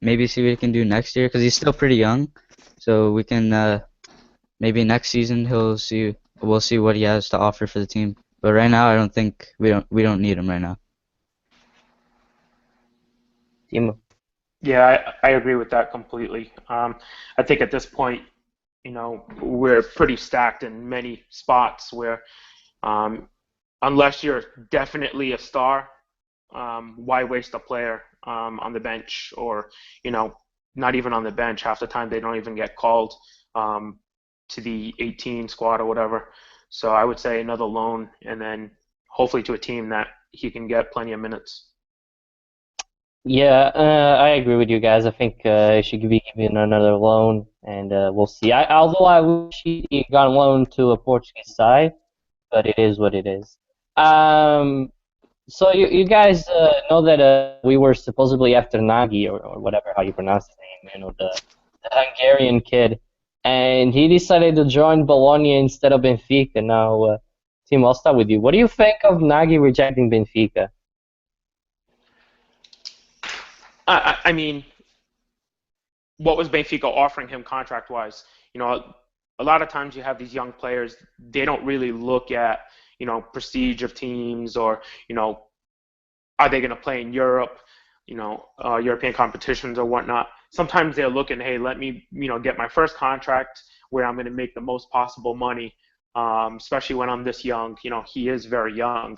maybe see what he can do next year because he's still pretty young. So we can maybe next season we'll see what he has to offer for the team. But right now, I don't think we don't need him right now. Timo. Yeah, I agree with that completely. I think at this point, we're pretty stacked in many spots where, unless you're definitely a star, why waste a player on the bench or, not even on the bench. Half the time they don't even get called to the 18 squad or whatever. So I would say another loan and then hopefully to a team that he can get plenty of minutes. Yeah, I agree with you guys. I think he should be given another loan, and we'll see. Although I wish he got loaned to a Portuguese side, but it is what it is. So you guys know that we were supposedly after Nagy or whatever how you pronounce his name, the Hungarian kid, and he decided to join Bologna instead of Benfica. Now, Tim, I'll start with you. What do you think of Nagy rejecting Benfica? I mean, what was Benfica offering him contract-wise? A lot of times you have these young players, they don't really look at, prestige of teams or, are they going to play in Europe, European competitions or whatnot. Sometimes they're looking, hey, let me, get my first contract where I'm going to make the most possible money, especially when I'm this young. He is very young.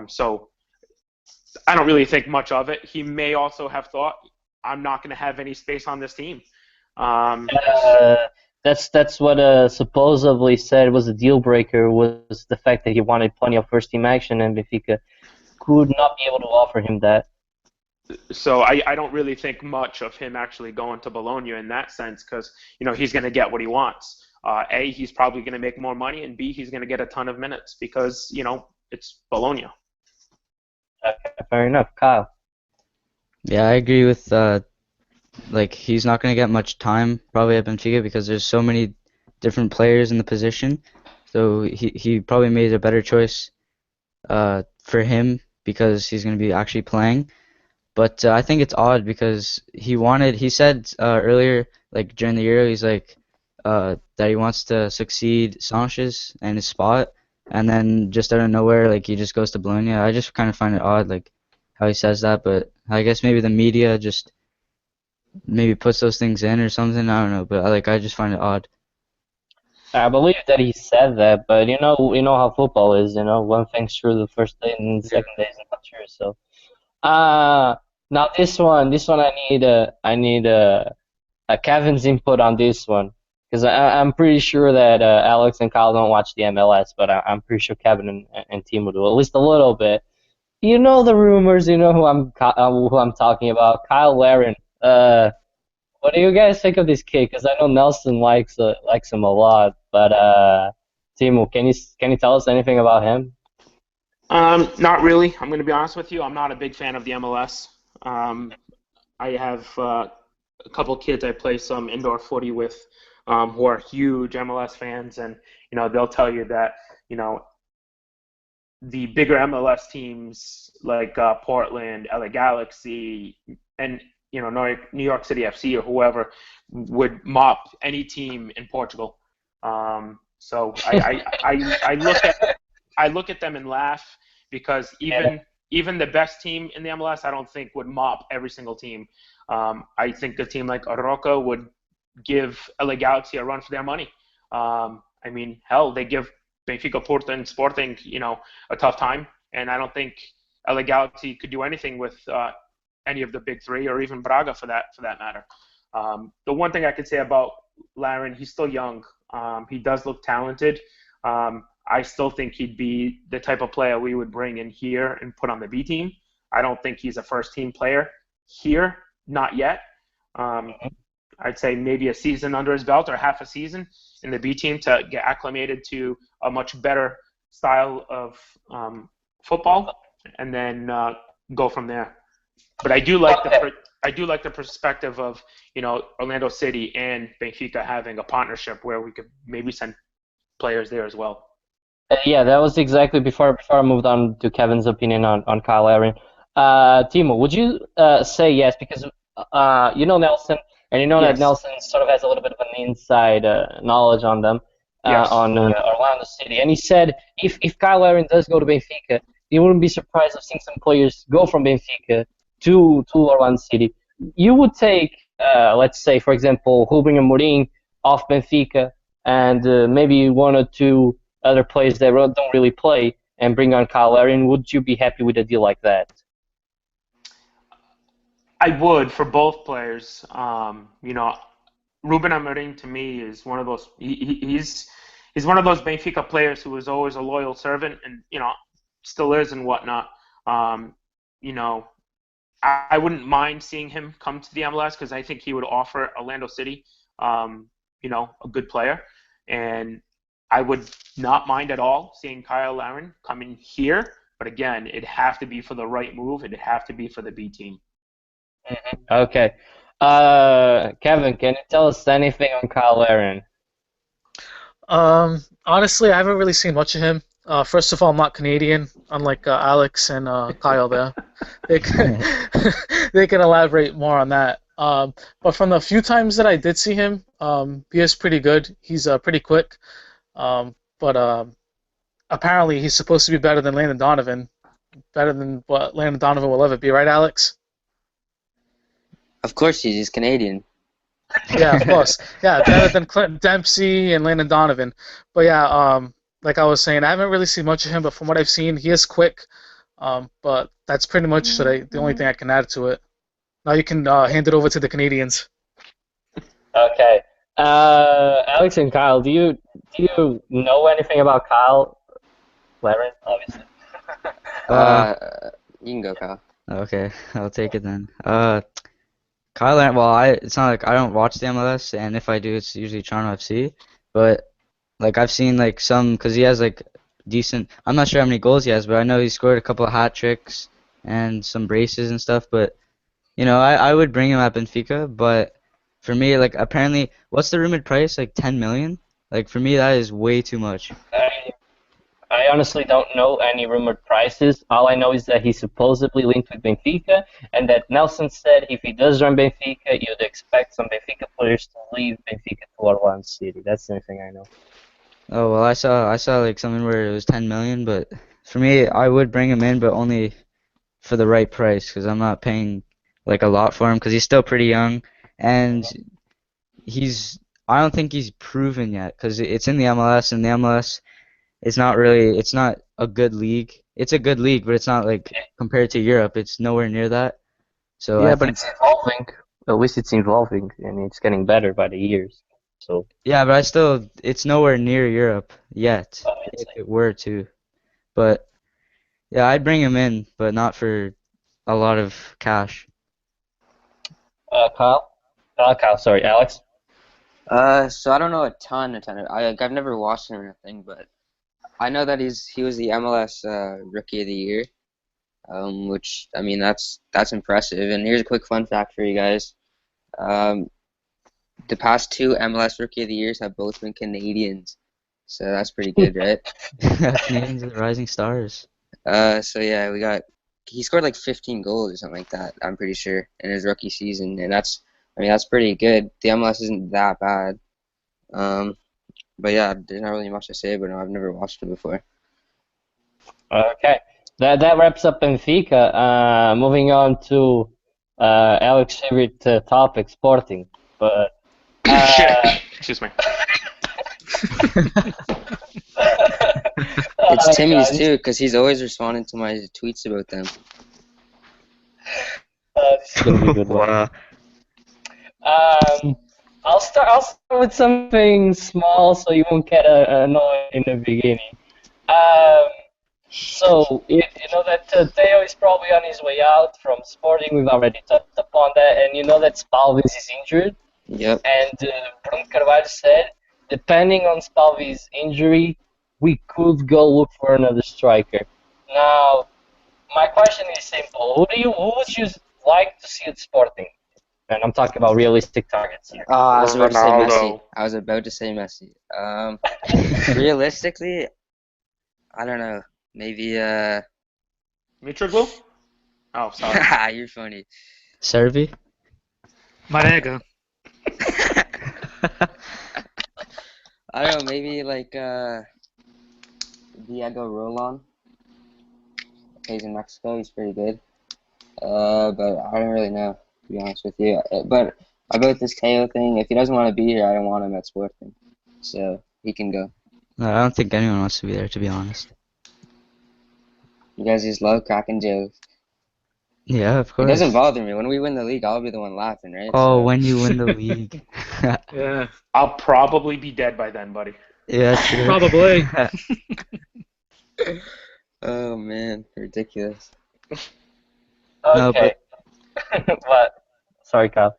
So I don't really think much of it. He may also have thought, I'm not going to have any space on this team. Uh, that's what supposedly said was a deal breaker was the fact that he wanted plenty of first team action, and Benfica could not be able to offer him that. So I don't really think much of him actually going to Bologna in that sense because, he's going to get what he wants. A, he's probably going to make more money, and B, he's going to get a ton of minutes because, it's Bologna. Okay, fair enough, Kyle. Yeah, I agree with he's not gonna get much time probably at Benfica because there's so many different players in the position. So he probably made a better choice for him because he's gonna be actually playing. But I think it's odd because he said earlier like during the Euro he's like that he wants to succeed Sanchez and his spot, and then just out of nowhere like he just goes to Bologna. I just kind of find it odd like how he says that, but I guess maybe the media just maybe puts those things in or something. I don't know, but I just find it odd. I believe that he said that, but you know how football is. One thing's true the first day, and the second day is not true. So, now this one I need Kevin's input on this one because I'm pretty sure that Alex and Kyle don't watch the MLS, but I'm pretty sure Kevin and Timo do at least a little bit. You know the rumors. You know who I'm talking about. Kyle Larin. What do you guys think of this kid? Because I know Nelson likes him a lot, but Timo, can you tell us anything about him? Not really. I'm going to be honest with you. I'm not a big fan of the MLS. I have a couple kids I play some indoor footy with who are huge MLS fans, and they'll tell you that the bigger MLS teams like Portland, LA Galaxy, and New York City FC or whoever would mop any team in Portugal. So I look at them and laugh because even the best team in the MLS I don't think would mop every single team. I think a team like Oroca would give LA Galaxy a run for their money. I mean, hell, they give Benfica, Porto, and Sporting, a tough time, and I don't think LA Galaxy could do anything with any of the big three, or even Braga for that matter. The one thing I could say about Larin, he's still young. He does look talented. I still think he'd be the type of player we would bring in here and put on the B team. I don't think he's a first team player here, not yet. I'd say maybe a season under his belt or half a season in the B team to get acclimated to a much better style of football, and then go from there. But I do like the perspective of Orlando City and Benfica having a partnership where we could maybe send players there as well. Yeah, that was exactly before I moved on to Kevin's opinion on Kyle Larin. Timo, would you say yes? Because you know Nelson, and you know that Yes. Nelson sort of has a little bit of an inside knowledge on them, Yes. on Orlando City. And he said if Kyle Larin does go to Benfica, he wouldn't be surprised of seeing some players go from Benfica to Orlando City. You would take, let's say, for example, Rubem Amorim off Benfica, and maybe one or two other players that don't really play, and bring on Kyle Larin. Would you be happy with a deal like that? I would for both players. Ruben Amorim to me is one of those. He's one of those Benfica players who was always a loyal servant, and still is and whatnot. Um, you know, I wouldn't mind seeing him come to the MLS because I think he would offer Orlando City, a good player, and I would not mind at all seeing Kyle Larin coming here. But again, it'd have to be for the right move. It'd have to be for the B team. Okay. Kevin, can you tell us anything on Kyle Larin? Honestly, I haven't really seen much of him. First of all, I'm not Canadian, unlike Alex and Kyle there. They can, they can elaborate more on that. But from the few times that I did see him, he is pretty good. He's pretty quick. But apparently he's supposed to be better than Landon Donovan. Better than what Landon Donovan will ever be, right, Alex? Of course, he's Canadian. Yeah, of course. Yeah, better than Clint Dempsey and Landon Donovan. But yeah, like I was saying, I haven't really seen much of him, but from what I've seen, he is quick. But that's pretty much the only thing I can add to it. Now you can hand it over to the Canadians. Okay. Alex and Kyle, do you know anything about Kyle Larin? Obviously. Uh, you can go, Kyle. Okay, I'll take it then. Kyle Larin, well, it's not like I don't watch the MLS, and if I do, it's usually Toronto FC. But like I've seen like some, cause he has like decent. I'm not sure how many goals he has, but I know he scored a couple of hat tricks and some braces and stuff. But I would bring him at Benfica. But for me, like apparently, what's the rumored price? Like 10 million. Like for me, that is way too much. I honestly don't know any rumored prices. All I know is that he's supposedly linked with Benfica, and that Nelson said if he does join Benfica, you'd expect some Benfica players to leave Benfica to Orlando City. That's the only thing I know. Oh well, I saw like something where it was 10 million, but for me, I would bring him in, but only for the right price, because I'm not paying like a lot for him, because he's still pretty young, and he's I don't think he's proven yet, because it's in the MLS, and the MLS it's not a good league. It's a good league, but it's not like compared to Europe, it's nowhere near that. So I Yeah, but think it's evolving. At least it's evolving, and it's getting better by the years. So yeah, but it's nowhere near Europe yet, if obviously, it were to. But yeah, I'd bring him in, but not for a lot of cash. Kyle, Kyle, sorry, Alex. So I don't know a ton. I've never watched him or anything, but I know that he was the MLS Rookie of the Year, which I mean that's impressive. And here's a quick fun fact for you guys. Um, the past two MLS Rookie of the Years have both been Canadians, so that's pretty good, right? Canadians are the rising stars. So yeah, he scored like 15 goals or something like that. I'm pretty sure in his rookie season, and that's pretty good. The MLS isn't that bad. But yeah, there's not really much to say about him. I've never watched him before. Okay, that wraps up Benfica. Moving on to Alex's favorite topic, sporting. But Shit. Excuse me. It's Timmy's guys, too, because he's always responding to my tweets about them. this is gonna be a good one. Wow. I'll start with something small, so you won't get annoyed in the beginning. So you know that Theo is probably on his way out from Sporting. We've already touched upon that, and you know that Spalvis is injured. Yep. And Bruno Carvalho said, depending on Spalvi's injury, we could go look for another striker. Now, my question is simple: who would you like to see at Sporting? And I'm talking about realistic targets here. I was about to say Messi. Ronaldo. I was about to say Messi. Realistically, I don't know. Maybe Mitroglou? Oh, sorry. you're funny. Servi? Marega. I don't know, maybe like Diego Rolon. Plays in Mexico. He's pretty good. But I don't really know, to be honest with you. But about this KO thing, if he doesn't want to be here, I don't want him at Sporting. So he can go. No, I don't think anyone wants to be there, to be honest. You guys just love cracking jokes. Yeah, of It course. doesn't bother me. When we win the league, I'll be the one laughing, right? Oh, So, when you win the league. Yeah, I'll probably be dead by then, buddy. Yeah, true. probably. oh man, ridiculous. No, Okay. What? Sorry, Kyle.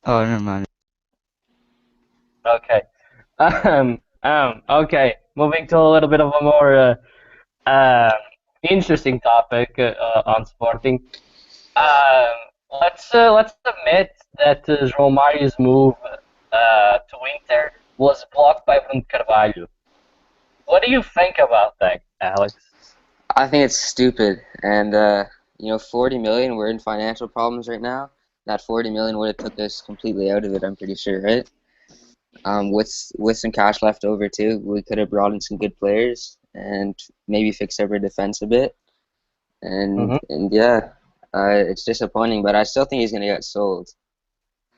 Oh, never mind. Okay. Okay. Moving to a little bit of a more interesting topic on Sporting. Um, let's admit that João Mario's move to Inter was blocked by Bruno Carvalho. What do you think about that, Alex? I think it's stupid. And 40 million. We're in financial problems right now. That 40 million would have took us completely out of it. I'm pretty sure, right? With some cash left over too, we could have brought in some good players and maybe fixed up our defense a bit. And yeah, it's disappointing, but I still think he's gonna get sold.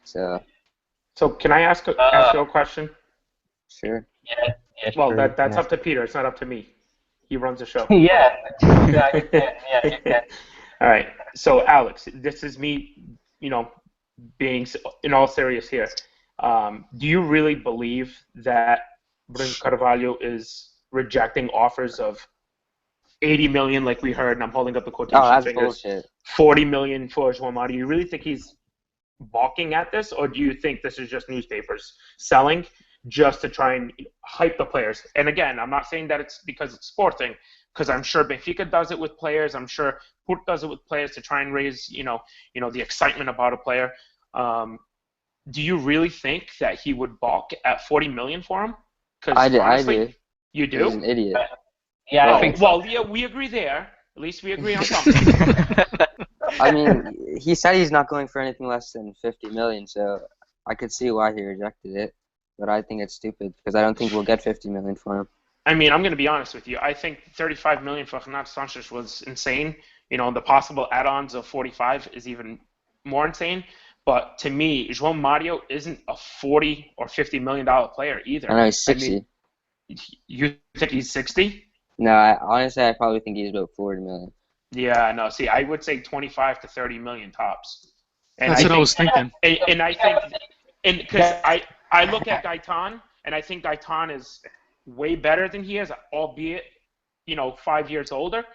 So Can I ask you a question? sure. Yeah, Well, sure. that's up to Peter. It's not up to me. He runs the show. Yeah, yeah, you can. Yeah, you can. All right. So, Alex, this is me, being in all serious here. Do you really believe that Bruno Carvalho is rejecting offers of 80 million, like we heard, and I'm holding up the quotation Oh, that's fingers, bullshit. 40 million for João Mario? Do you really think he's balking at this, or do you think this is just newspapers selling just to try and hype the players? And again, I'm not saying that it's because it's Sporting, because I'm sure Benfica does it with players. I'm sure Porto does it with players to try and raise, the excitement about a player. Do you really think that he would balk at 40 million for him? Because I honestly, do. you He's do. an idiot. Yeah, Well, I think so. Well, yeah, we agree there. At least we agree on something. I mean, he said he's not going for anything less than 50 million, so I could see why he rejected it. But I think it's stupid because I don't think we'll get 50 million for him. I mean, I'm going to be honest with you. I think 35 million for Renato Sanchez was insane. The possible add-ons of 45 is even more insane. But to me, João Mario isn't a 40 or 50 million dollar player either. I know he's 60. I mean, you think he's 60? No, honestly, I probably think he's about 40 million. Yeah, no. See, I would say 25 to 30 million tops. And That's what I was thinking. And I think, and because I look at Gaetan, and I think Gaetan is way better than he is, albeit 5 years older.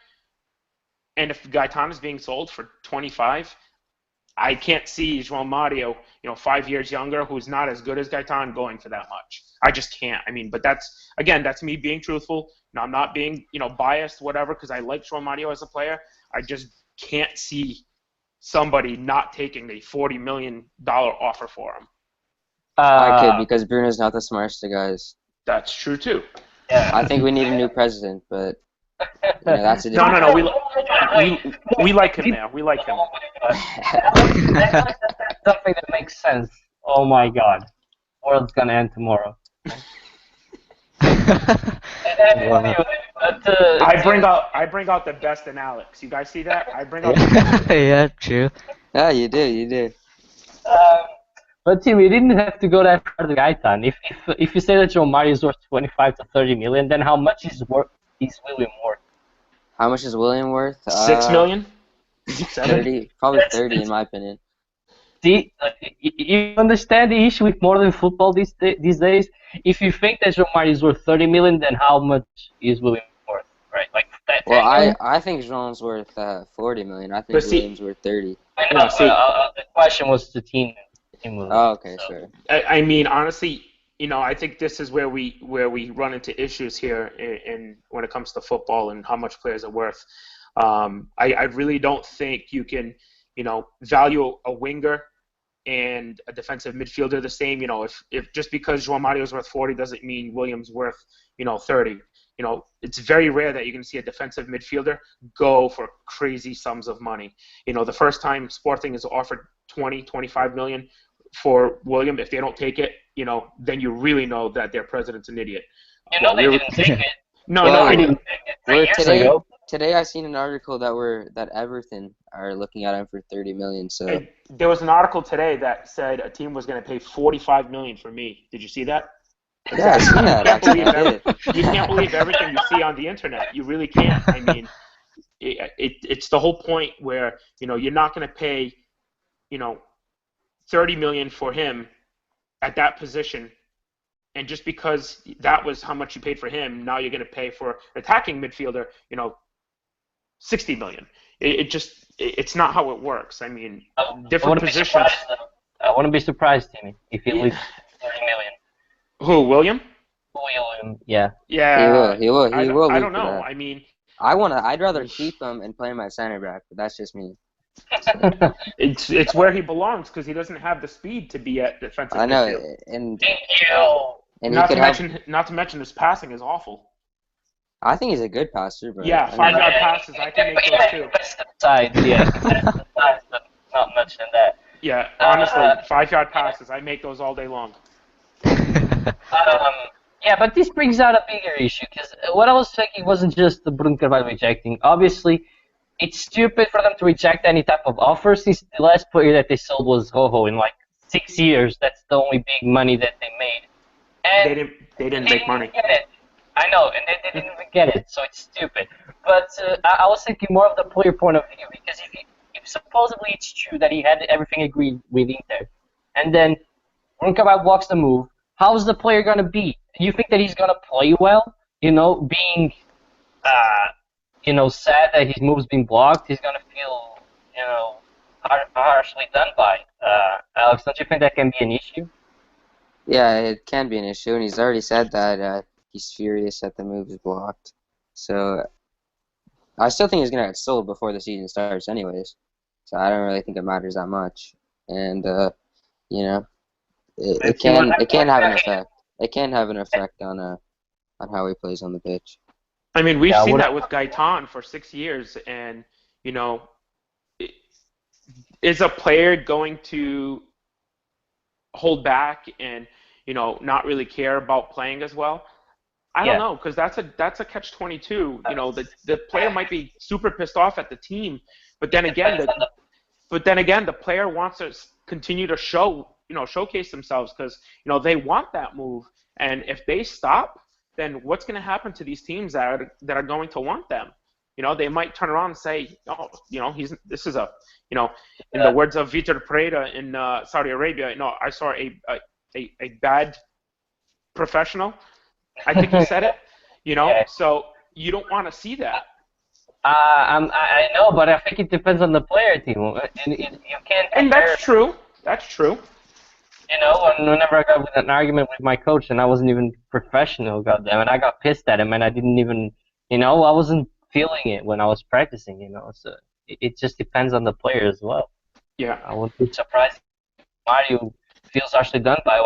And if Gaetan is being sold for 25, I can't see João Mario, 5 years younger, who's not as good as Gaetan, going for that much. I just can't. I mean, but that's me being truthful. Now, I'm not being, biased, whatever, because I like João Mario as a player. I just can't see somebody not taking a $40 million offer for him. I could, because Bruno's not the smartest of guys. That's true, too. Yeah. I think we need a new president, but that's a different No. We like him there. We like him. That's something that makes sense. Oh my God, world's gonna end tomorrow. Anyway, I bring out the best in Alex. You guys see that? I bring out the best. Yeah, true. Yeah, you do. But Tim, you didn't have to go that far to Gaetan. If you say that João Mario is worth 25 to 30 million, then how much is William worth? How much is William worth? 6 million? 30, probably 30 in my opinion. See, you understand the issue with modern football these days? If you think that João Mario is worth 30 million, then how much is William worth, right? Like that. Well, I think Jean's worth 40 million. I think William's worth 30. I know, the question was the team. Oh, okay, so. sure. I mean, honestly, I think this is where we run into issues here in when it comes to football and how much players are worth. I really don't think you can, value a winger and a defensive midfielder the same. If just because João Mario is worth 40 doesn't mean Williams worth 30. It's very rare that you can see a defensive midfielder go for crazy sums of money. The first time Sporting is offered 20, 25 million, for William. If they don't take it, then you really know that their president's an idiot. You know they didn't take it. No, Well, I They mean, didn't take it 3 years ago. Today I seen an article that Everton are looking at him for 30 million. So there was an article today that said a team was going to pay $45 million for me. Did you see that? yeah, I seen that. Actually, I did. You can't believe everything you see on the internet. You really can't. I mean, it's the whole point where you're not going to pay $30 million for him at that position, and just because that was how much you paid for him, now you're going to pay for attacking midfielder $60 million. It's not how it works. I mean, different positions. I wouldn't be surprised, Timmy, if he leaves 30 million. Who, William? William, yeah. Yeah. He will. He will. I don't know. That. I mean, I'd rather keep him and play him at center back, but that's just me. it's where he belongs because he doesn't have the speed to be at defensive midfield. I know, and Thank you. and not to mention his passing is awful. I think he's a good passer, but yeah, 5-yard passes. I can make those too. Sides, but not much in that. Yeah, honestly, 5-yard passes. I make those all day long. Yeah, but this brings out a bigger issue because what I was thinking wasn't just the Bruno Carvalho rejecting. Obviously, it's stupid for them to reject any type of offer since the last player that they sold was Rojo in like 6 years. That's the only big money that they made. And they didn't make money. Get it. I know, and they didn't even get it, so it's stupid. But I was thinking more of the player point of view because if supposedly it's true that he had everything agreed with Inter, and then Bruno Carvalho blocks the move, how's the player gonna be? You think that he's gonna play well? Being sad that his move's been blocked, he's gonna feel harshly done by. Alex, don't you think that can be an issue? yeah, it can be an issue, and he's already said that he's furious that the move is blocked. So I still think he's gonna get sold before the season starts, anyways. So I don't really think it matters that much, and it can have an effect. It can have an effect on how he plays on the pitch. I mean, we've seen that with Gaetan for 6 years, and is a player going to hold back and not really care about playing as well? I don't know, because that's a catch-22. The player might be super pissed off at the team, but then again, the player wants to continue to showcase themselves because they want that move, and if they stop, then what's going to happen to these teams that are going to want them? They might turn around and say, this is in the words of Vitor Pereira in Saudi Arabia, I saw a bad professional. I think he said it, so you don't want to see that. I know, but I think it depends on the player, team. You can't. And that's true. That's true. Whenever I got with an argument with my coach, and I wasn't even professional, goddamn, and I got pissed at him, and I didn't even, I wasn't feeling it when I was practicing, So it just depends on the player as well. Yeah. I wouldn't be surprised if Mario feels actually done by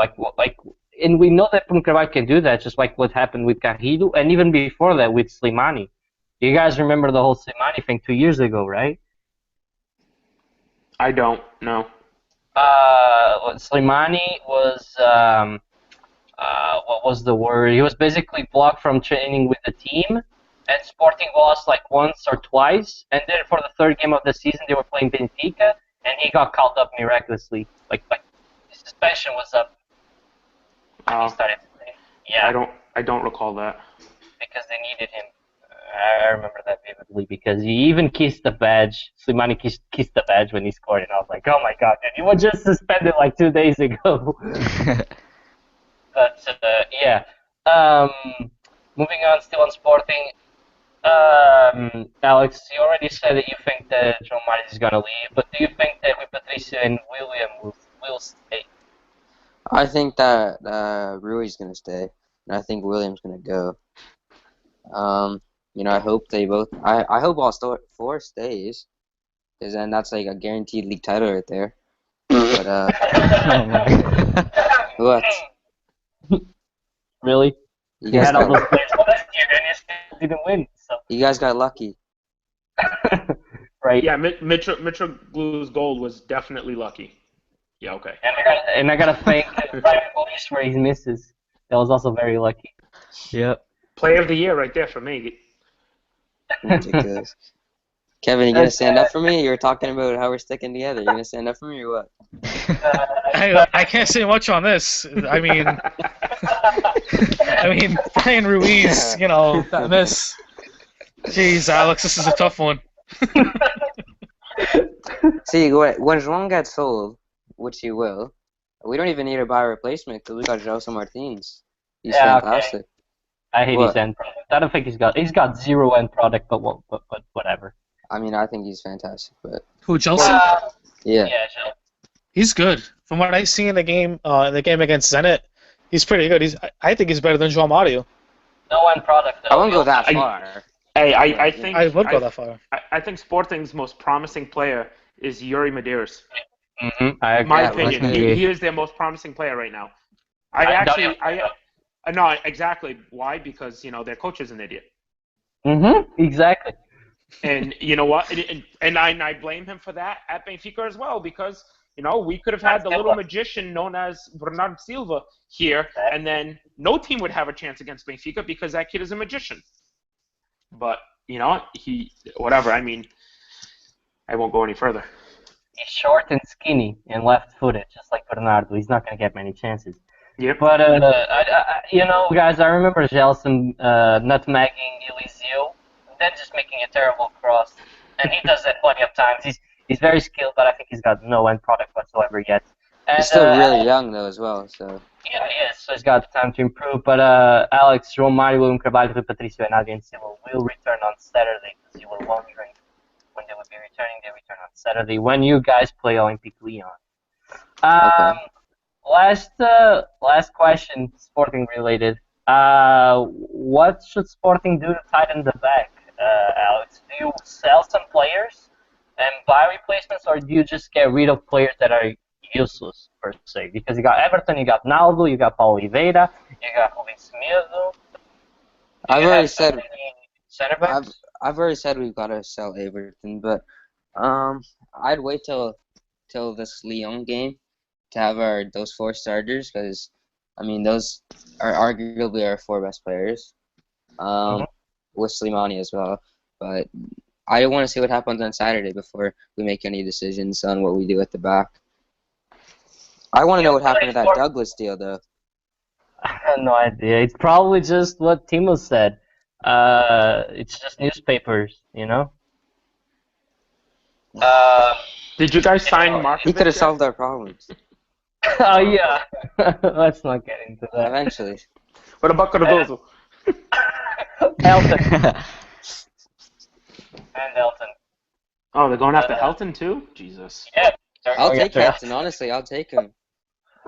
and we know that Bruno Carvalho can do that, just like what happened with Garrido, and even before that with Slimani. You guys remember the whole Slimani thing 2 years ago, right? I don't know. Slimani was, what was the word? He was basically blocked from training with the team, and Sporting lost like once or twice, and then for the third game of the season they were playing Benfica, and he got called up miraculously. Like his suspension was up. He started to play. Yeah. I don't recall that. Because they needed him. I remember that vividly because he even kissed the badge. Slimani kissed the badge when he scored, and I was like, oh my god, dude, he was just suspended like 2 days ago. But, yeah. Moving on, still on Sporting. Alex, you already said that you think that João Maris is going to leave, but do you think that with Patricio and William will stay? I think that Rui's gonna stay, and I think William's gonna go. I hope they both. I hope all four stays, because then that's like a guaranteed league title right there. But Oh my. what? Really? You guys had all got, those players last year, and you still didn't win. So. you guys got lucky. Right. Yeah, Mitchell Glue's goal was definitely lucky. Yeah, okay. And I gotta thank Brian Williams for his misses. That was also very lucky. Yep. Player of the year right there for me. Ridiculous. Kevin, you gonna That's, stand up for me? You were talking about how we're sticking together. You gonna stand up for me or what? I can't say much on this. I mean, Brian Ruiz, that miss. Jeez, Alex, this is a tough one. See, when João gets sold, which he will, we don't even need to buy a replacement because we got Gelson Martins. He's Yeah, okay. fantastic. I hate What? his end product. I don't think he's got zero end product, but whatever. I mean, I think he's fantastic, but Who, Chelsea? yeah. Yeah, sure. He's good. From what I see in the game against Zenit, he's pretty good. I think he's better than João Mario. No end product though. I won't go that far. Hey, I think I would go that far. I think Sporting's most promising player is Yuri Medeiros. I agree. My Yeah, opinion, definitely. he is their most promising player right now. No, exactly. Why? Because their coach is an idiot. Exactly. And you know what? And I blame him for that at Benfica as well because we could have had the little magician known as Bernardo Silva here, and then no team would have a chance against Benfica because that kid is a magician. But whatever. I mean, I won't go any further. He's short and skinny and left-footed, just like Bernardo. He's not gonna get many chances. Yep. But guys, I remember Gelson nutmegging Eliseo, and then just making a terrible cross, and he does that plenty of times. He's very skilled, but I think he's got no end product whatsoever yet. And, He's still really young though as well, so. Yeah, he is. So he's got time to improve. But Alex, João Mário, William Carvalho, Rui Patrício, and Adrian Silva will return on Saturday, because you were wondering when they would be returning. They return on Saturday when you guys play Olympique Lyon. Okay. Last question, Sporting related. What should Sporting do to tighten the back, Alex? Do you sell some players and buy replacements, or do you just get rid of players that are useless per se? Because you got Everton, you got Naldo, you got Paulo Oliveira, you got Rubens Medo. I've already said Center backs? I've already said we've got to sell Everton, but I'd wait till this Lyon game to have those 4 starters because those are arguably our 4 best players, with Slimani as well. But I want to see what happens on Saturday before we make any decisions on what we do at the back. I want to know what happened to that Douglas deal, though. I have no idea. It's probably just what Timo said. It's just newspapers, Did you guys sign Markovic? He could have solved our problems Oh yeah. Let's not get into that. eventually. What about Cardozo? Elton. And Elton. Oh, they're going after Helton too? Jesus. Yeah. I'll take Helton, honestly. I'll take him.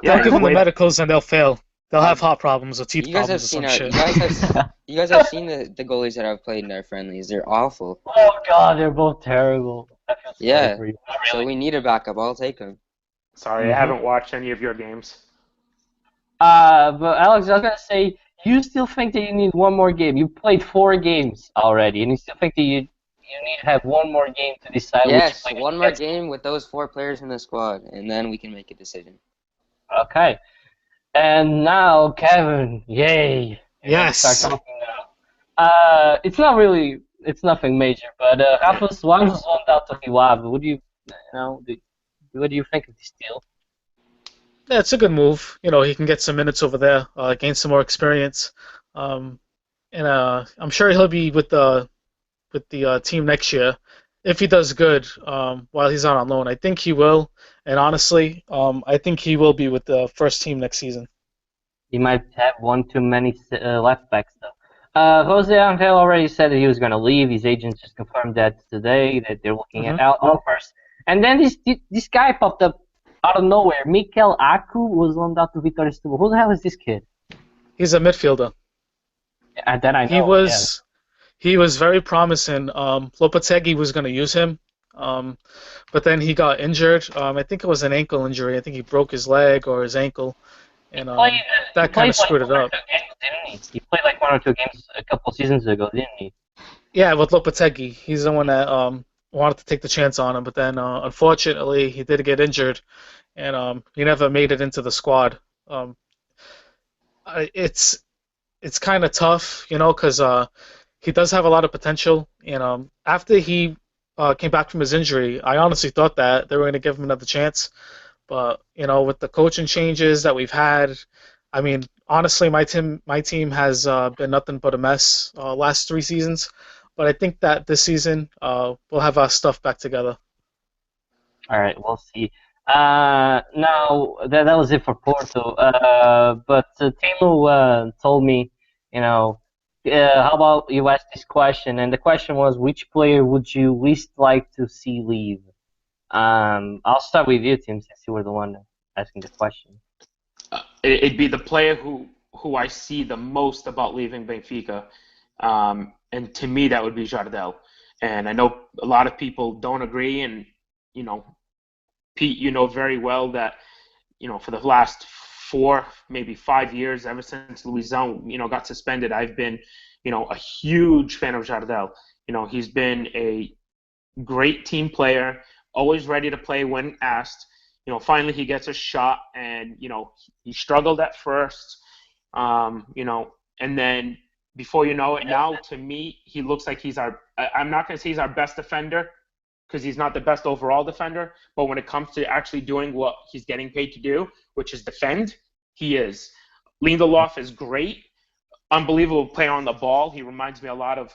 They'll give them the wait. medicals and they'll fail. They'll have heart problems or teeth You guys have problems or seen some shit. you guys have seen the goalies that I've played in our friendlies. They're awful. Oh god, they're both terrible. I feel sorry Yeah. for you. Not So really. we need a backup. I'll take him. Sorry, I haven't watched any of your games. But Alex, I was gonna say, you still think that you need one more game? You played 4 games already, and you still think that you need to have one more game to decide Yes, which player one more gets- game with those 4 players in the squad, and then we can make a decision. Okay. And now, Kevin, yay! Yes. Start talking now. It's nothing major, but Rafa Soares was loaned out to Rio Ave. What do you think of this deal? Yeah, it's a good move. He can get some minutes over there, gain some more experience, and I'm sure he'll be with the team next year if he does good while he's out on loan. I think he will, and honestly, I think he will be with the first team next season. He might have one too many left backs, though. Jose Angel already said that he was going to leave. His agent just confirmed that today, that they're looking at offers. And then this guy popped up out of nowhere. Mikel Aku was loaned out to Vitória Setúbal. Who the hell is this kid? He's a midfielder. And then I know. He was very promising. Lopetegui was going to use him, but then he got injured. I think it was an ankle injury. I think he broke his leg or his ankle, and that kind of screwed it up. He played like 1 or 2 games a couple seasons ago, didn't he? Yeah, with Lopetegui, he's the one that wanted to take the chance on him, but then unfortunately he did get injured, and he never made it into the squad. Um, it's kind of tough, because he does have a lot of potential. And after he came back from his injury, I honestly thought that they were going to give him another chance. But with the coaching changes that we've had, I mean, honestly, my team has been nothing but a mess last 3 seasons. But I think that this season we'll have our stuff back together. All right, we'll see. Now that was it for Porto. But Temu told me, how about you ask this question? And the question was, which player would you least like to see leave? I'll start with you, Tim, since you were the one asking the question. It'd be the player who I see the most about leaving Benfica, and to me that would be Jardel. And I know a lot of people don't agree, and Pete, you know very well that for the last 4, maybe 5 years, ever since Luizão got suspended, I've been a huge fan of Jardel. He's been a great team player, always ready to play when asked. Finally he gets a shot, and he struggled at first, and then before you know it, now to me he looks like I'm not going to say he's our best defender, because he's not the best overall defender, but when it comes to actually doing what he's getting paid to do, which is defend, he is. Lindelof is great, unbelievable player on the ball. He reminds me a lot of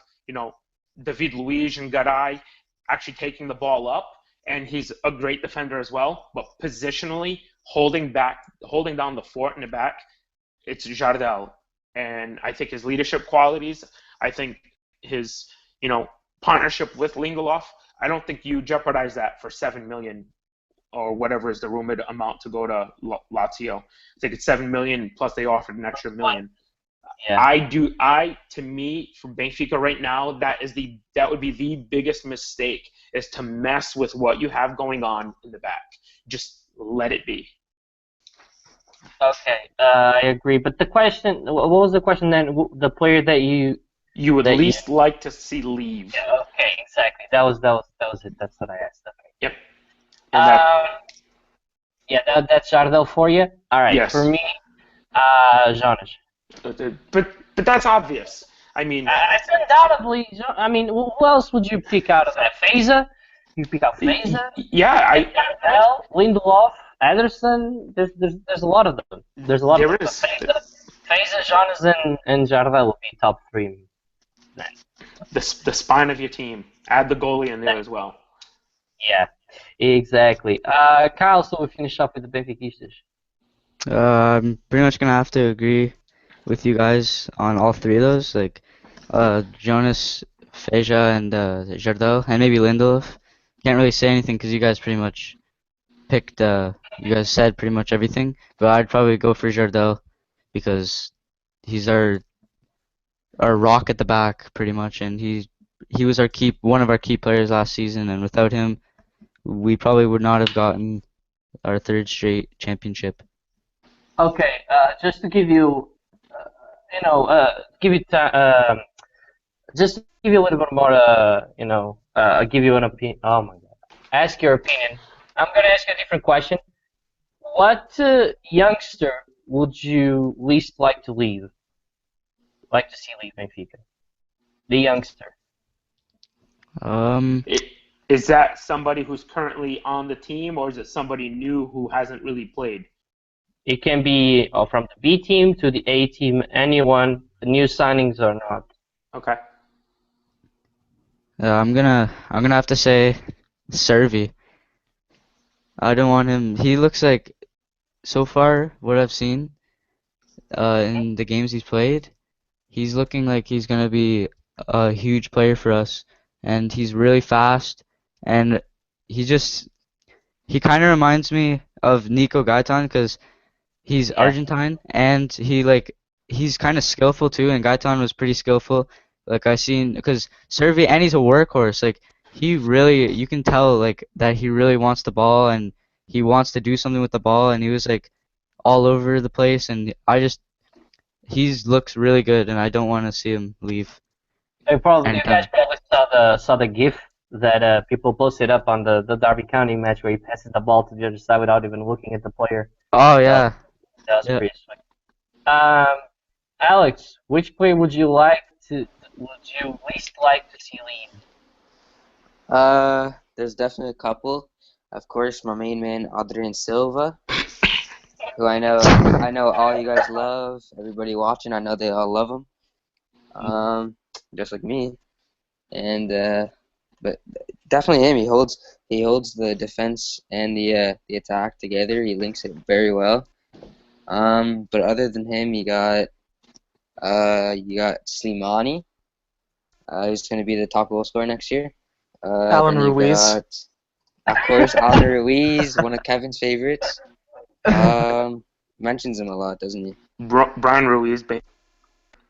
David Luiz and Garay, actually taking the ball up, and he's a great defender as well. But positionally, holding down the fort in the back, it's Jardel. And I think his leadership qualities, I think his partnership with Lindelof, I don't think you jeopardize that for 7 million or whatever is the rumored amount to go to Lazio. I think it's 7 million plus they offered an extra million. Yeah. To me, for Benfica right now, that would be the biggest mistake, is to mess with what you have going on in the back. Just let it be. Okay, I agree. But the question, what was the question then? The player that you would least like to see leave. Yeah, okay, exactly. That was it. That's what I asked. Okay. Yep. That's Jardel for you. All right. Yes. For me, Jonas. But that's obvious. I mean, it's undoubtedly. I mean, who else would you pick out of that? Feza? You pick out Feza? Yeah, Jardel, Lindelof, Ederson. There's a lot of them. There's a lot of them. Feza, Jonas, and Jardel would be top 3. The spine of your team. Add the goalie in there as well. Yeah, exactly. Kyle, so we finish up with the Benfiquistas. I'm pretty much gonna have to agree with you guys on all 3 of those, like Jonas, Feja, and Jardel, and maybe Lindelof. Can't really say anything because you guys pretty much picked. You guys said pretty much everything, but I'd probably go for Jardel because he's our rock at the back pretty much, and he was one of our key players last season, and without him, we probably would not have gotten our 3rd straight championship. Okay, just to give you, just to give you a little bit more, I'll give you an opinion. Oh my God! Ask your opinion. I'm gonna ask you a different question. What youngster would you least like to leave? Like to see leave Benfica? The youngster. Is that somebody who's currently on the team, or is it somebody new who hasn't really played? It can be from the B team to the A team, anyone, the new signings or not. Okay. I'm gonna have to say Servi. I don't want him. He looks like, so far what I've seen in the games he's played, he's looking like he's gonna be a huge player for us, and he's really fast, and he kind of reminds me of Nico Gaitan because he's Argentine, and he's kind of skillful too, and Gaitan was pretty skillful. Like I seen, because Servi, and he's a workhorse. Like you can tell like that he really wants the ball, and he wants to do something with the ball, and he was like all over the place, and he looks really good, and I don't want to see him leave. You guys probably saw the GIF that people posted up on the Derby County match where he passes the ball to the other side without even looking at the player. Oh yeah. That was Yeah. pretty sweet. Alex, which player would you least like to see leave? There's definitely a couple. Of course, my main man, Adrian Silva, who I know all you guys love. Everybody watching, I know they all love him. Just like me. And but definitely him. He holds the defense and the attack together. He links it very well. But other than him, you got Slimani. He's going to be the top goal scorer next year. Alan then you Ruiz. got, of course, Alan Ruiz, one of Kevin's favorites. Mentions him a lot, doesn't he? Brian Ruiz,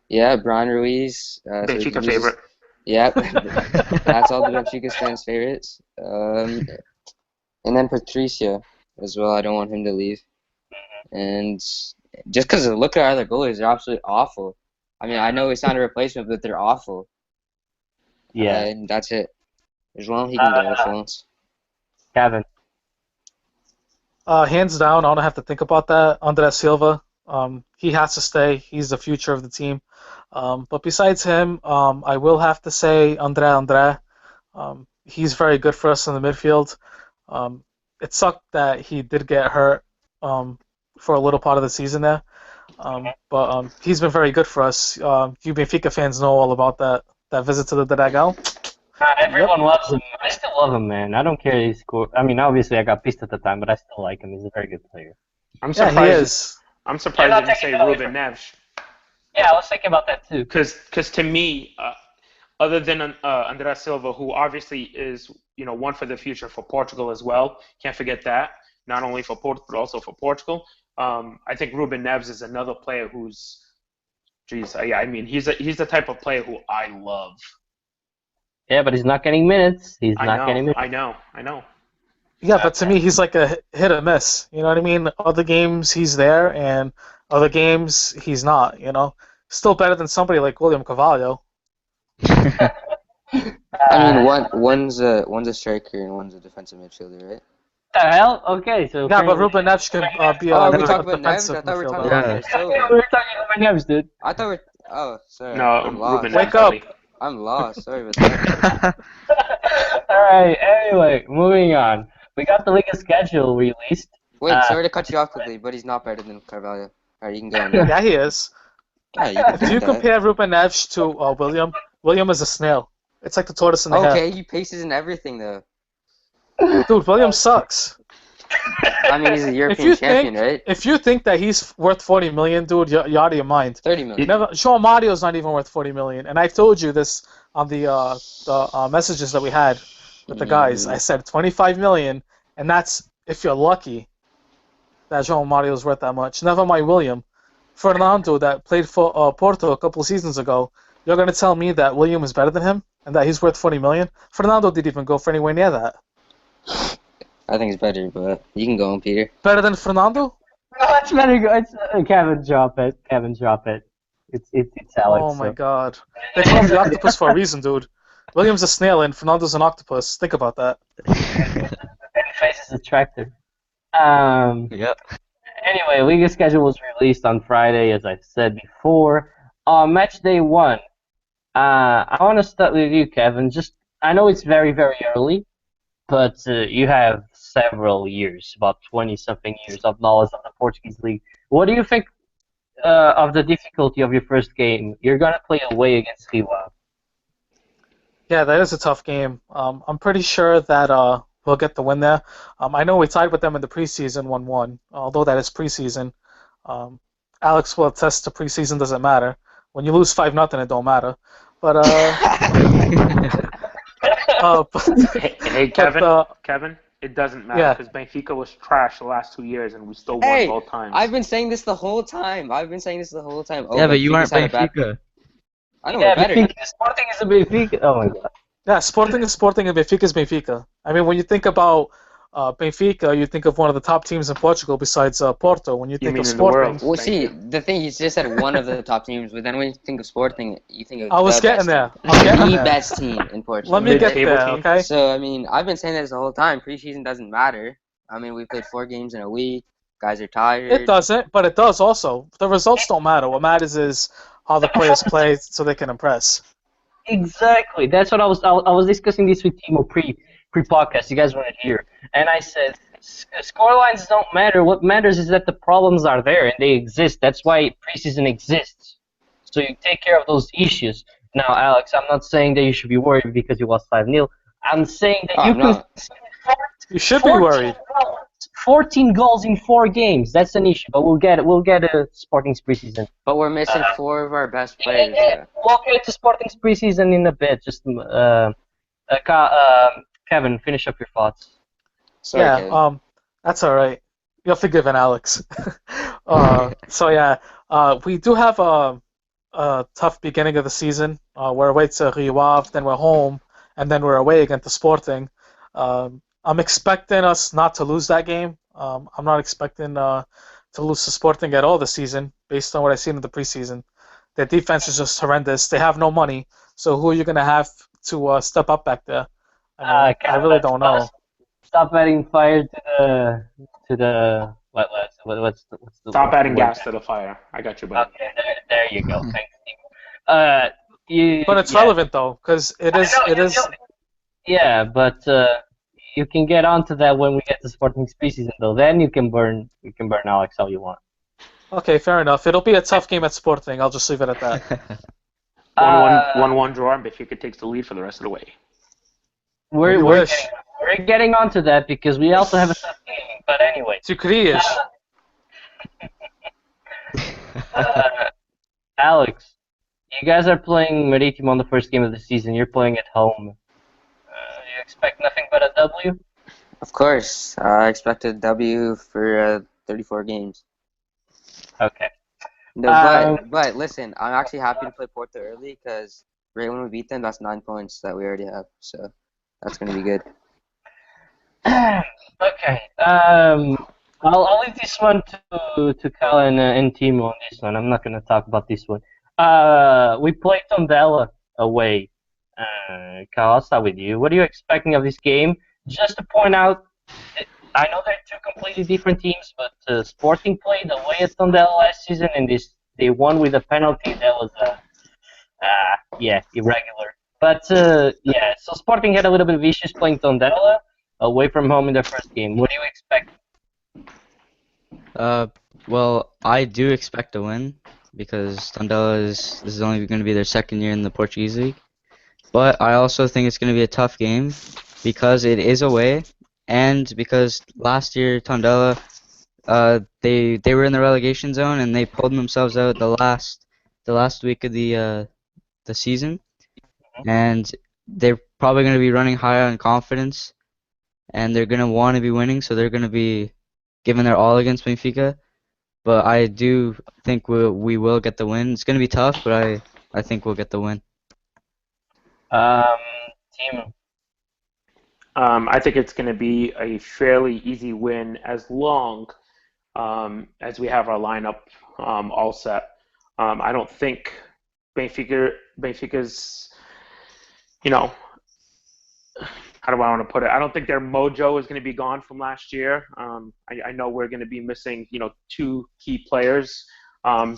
Yeah, Brian Ruiz. Benfica favorite. Yep, that's all the Benfica fans' favorites. And then Patricia as well. I don't want him to leave. And just because look at our other goalies, they're absolutely awful. I mean, I know it's not a replacement, but they're awful. Yeah. And that's it. As long as he can go if he wants. Kevin. Hands down, I don't have to think about that. Andres Silva, he has to stay. He's the future of the team. But besides him, I will have to say Andre. He's very good for us in the midfield. It sucked that he did get hurt for a little part of the season there. But he's been very good for us. You Benfica fans know all about that visit to the Dragão. Everyone loves him. I still love him, man. I don't care if he scored. I mean, obviously I got pissed at the time, but I still like him. He's a very good player. I'm surprised. Yeah, he is. I'm surprised you didn't say Ruben Neves. Yeah, I was thinking about that too. Because to me, other than André Silva, who obviously is one for the future for Portugal as well, can't forget that. Not only for Portugal but also for Portugal. I think Ruben Neves is another player who's, I mean, he's the type of player who I love. Yeah, but he's not getting minutes. I know. Yeah, but to me, he's like a hit or miss. You know what I mean? Other games he's there, and other games he's not. Still better than somebody like William Carvalho. I mean, one's a striker and one's a defensive midfielder, right? The hell? Okay, so. Yeah, but Ruben Neves can be a we talking about Neves? defensive I thought we were talking midfielder. about Silva. We were talking about Neves, dude. I thought oh, sorry. No, I'm lost. Ruben Neves. Wake up. buddy. I'm lost. Sorry about that. Alright, anyway, moving on. We got the Liga schedule released. Wait, sorry to cut you off quickly, but he's not better than Carvalho. Alright, you can go on. Yeah, he is. Yeah, you can If you think that. compare Ruben Neves to William is a snail. It's like the tortoise in the hat. Okay, he paces and everything, though. Dude, William sucks. I mean, he's a European champion, right? If you think that he's worth 40 million, dude, you're out of your mind. 30 million. João Mario's not even worth 40 million, and I told you this on the messages that we had with the guys. I said 25 million, and that's if you're lucky that João Mario's worth that much. Never mind William. Fernando, that played for Porto a couple of seasons ago, you're going to tell me that William is better than him and that he's worth 40 million? Fernando didn't even go for anywhere near that. I think it's better, but you can go on, Peter. Better than Fernando? No, it's better. It's Kevin, drop it. It's Alex. Oh my god. They call him the octopus for a reason, dude. William's a snail and Fernando's an octopus. Think about that. And face is a tractor. Yep. Anyway, Liga schedule was released on Friday, as I said before. Match day 1. I want to start with you, Kevin. I know it's very, very early, but you have several years, about 20-something years of knowledge of the Portuguese league. What do you think of the difficulty of your first game? You're going to play away against Rio. Yeah, that is a tough game. I'm pretty sure that we'll get the win there. I know we tied with them in the preseason 1-1, although that is preseason. Alex will attest to preseason doesn't matter. When you lose 5-0, it don't matter. But Hey, Kevin, it doesn't matter because Benfica was trash the last 2 years and we still won both times. I've been saying this the whole time. Oh, Yeah, but you aren't Benfica. I know we're better. Sporting is a Benfica. Oh my god. yeah, Sporting is Sporting and Benfica is Benfica. I mean, when you think about Benfica, you think of one of the top teams in Portugal besides Porto. When you think mean of in the world? Sporting, Well, Thank see, you. the thing you just said one of the top teams, but then when you think of Sporting, you think of I was the getting best there. team, I'm getting the there. best team in Let Portugal, me get right? Mid-table there, team? okay? So I mean, I've been saying this the whole time. Preseason doesn't matter. I mean, we played 4 games in a week. Guys are It tired. doesn't, but it does also. The results don't matter. What matters is how the players play so they can impress. Exactly. That's what I was discussing this with Timo pre-podcast. You guys weren't here, and I said scorelines don't matter. What matters is that the problems are there and they exist. That's why preseason exists. So you take care of those issues. Now, Alex, I'm not saying that you should be worried because you lost 5-0. I'm saying that Oh, you I'm not. conceded You should be worried. 14 goals in 4 games. That's an issue, but we'll get it. We'll get a Sporting's preseason. But we're missing 4 of our best players. We'll get to Sporting's preseason in a bit. Just Kevin, finish up your thoughts. Sorry, Yeah, Kevin. that's all right. You're forgiven, Alex. So yeah, we do have a tough beginning of the season. We're away to Rio Ave, then we're home, and then we're away against the Sporting. I'm expecting us not to lose that game. I'm not expecting to lose to Sporting at all this season, based on what I've seen in the preseason. Their defense is just horrendous. They have no money, so who are you going to have to step up back there? I mean, I really don't know. Stop adding fire to the what's the Stop adding word? gas to the fire. I got you, buddy. Okay, there you go. Thanks, Steve. But it's relevant though, because it is. Yeah, but you can get onto that when we get to Sporting preseason, though. Then you can burn Alex all you want. Okay, fair enough. It'll be a tough game at Sporting. I'll just leave it at that. 1-1 draw, and Benfica takes the lead for the rest of the way. We're getting onto that because we also have a tough game. But anyway. Tu querias? Alex, you guys are playing Maritimo on the first game of the season. You're playing at home. You expect nothing but a W? Of course, I expected a W for 34 games. Okay. No, but listen, I'm actually happy to play Porto early because right when we beat them, that's 9 points that we already have. So that's going to be good. Okay. I'll leave this one to Kyle and Timo on this one. I'm not going to talk about this one. We played Tondela away. Kyle, I'll start with you. What are you expecting of this game? Just to point out, I know they're 2 completely different teams, but Sporting played away at Tondela last season, and they won with a penalty that was irregular. But yeah, so Sporting had a little bit of issues playing Tondela away from home in their first game. What do you expect? Well, I do expect a win because Tondela this is only going to be their second year in the Portuguese league. But I also think it's going to be a tough game because it is away, and because last year Tondela, they were in the relegation zone and they pulled themselves out the last week of the season, and they're probably going to be running high on confidence, and they're going to want to be winning, so they're going to be giving their all against Benfica. But I do think we will get the win. It's going to be tough, but I think we'll get the win. Team. I think it's going to be a fairly easy win as long as we have our lineup all set. I don't think Benfica's, how do I want to put it? I don't think their mojo is going to be gone from last year. I know we're going to be missing, 2 key players,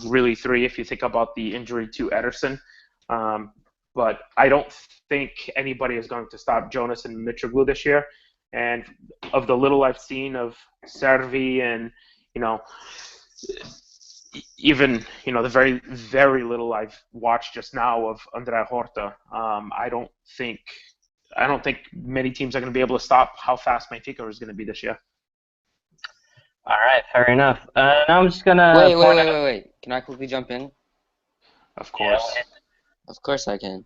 really 3 if you think about the injury to Ederson. But I don't think anybody is going to stop Jonas and Mitroglou this year. And of the little I've seen of Servi and, even, the very, very little I've watched just now of Andrea Horta, I don't think many teams are going to be able to stop how fast Benfica is going to be this year. All right, fair enough. Now I'm just going to Wait. Can I quickly jump in? Of course. Yeah, of course I can.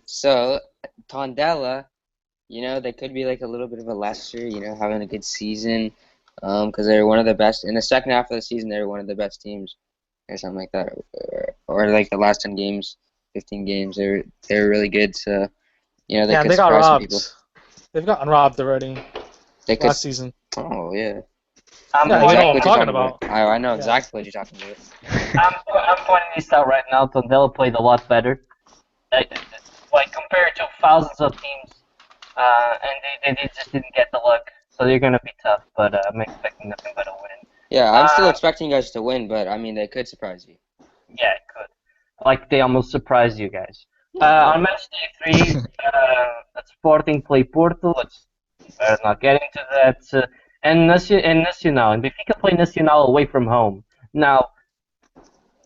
So, Tondela, they could be like a little bit of a Leicester, having a good season, because they're one of the best. In the second half of the season, they're one of the best teams, or something like that. Or like the last 10 games, 15 games, they're really good. So, they could they got surprise some robbed. people. They've gotten robbed already They could. last season. Oh yeah. I'm Yeah, you know pointing, what I'm Exactly what you're talking talking about. about. I know Yeah. exactly what you're talking about. I'm pointing this out right now. Tondela played a lot better. Like compared to thousands of teams, and they just didn't get the luck. So they're gonna be tough, but I'm expecting nothing but a win. Yeah, I'm still Uh, expecting you guys to win, but I mean they could surprise you. Yeah, it could. Like they almost surprised you guys. On match day 3, Sporting play Porto. Let's not get into that. And Nacional, and Benfica play Nacional away from home. Now,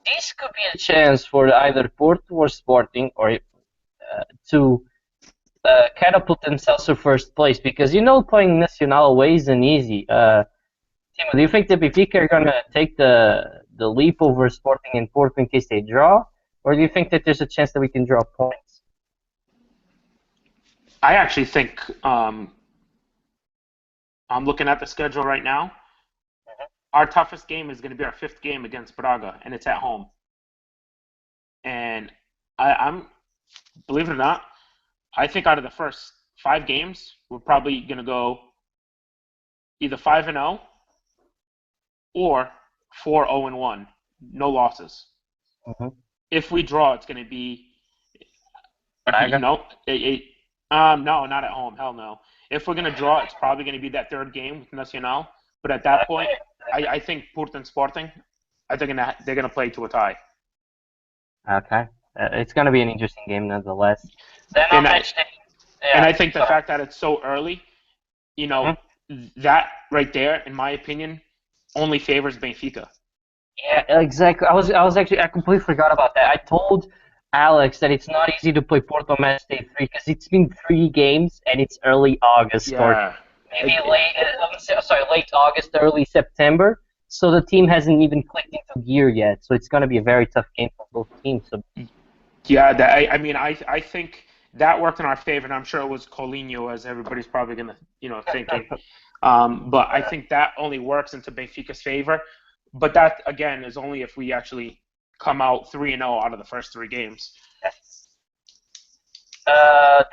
this could be a chance for either Porto or Sporting, or to catapult themselves to first place, because playing Nacional away isn't easy. Timo, do you think the Benfica are gonna take the leap over Sporting and Porto in case they draw, or do you think that there's a chance that we can draw points? I actually think I'm looking at the schedule right now. Our toughest game is going to be our 5th game against Braga, and it's at home. And I'm, believe it or not, I think out of the first 5 games, we're probably going to go either 5-0 or 4-0-1, no losses. Mhm. If we draw, it's going to be, Braga? no, not at home. Hell no. If we're going to draw, it's probably going to be that 3rd game with Nacional. But at that point, I think Porto and Sporting, they're gonna play to a tie. Okay. It's gonna be an interesting game nonetheless. Then on And match day, and I think the fact that it's so early, that right there, in my opinion, only favors Benfica. Yeah, exactly. I completely forgot about that. I told Alex that it's not easy to play Porto match day 3 because it's been 3 games and it's early August or maybe late August, early September. So the team hasn't even clicked into gear yet. So it's going to be a very tough game for both teams. So Yeah, I think that worked in our favor, and I'm sure it was Coutinho, as everybody's probably gonna, thinking. But I think that only works into Benfica's favor. But that again is only if we actually come out 3-0 out of the first 3 games.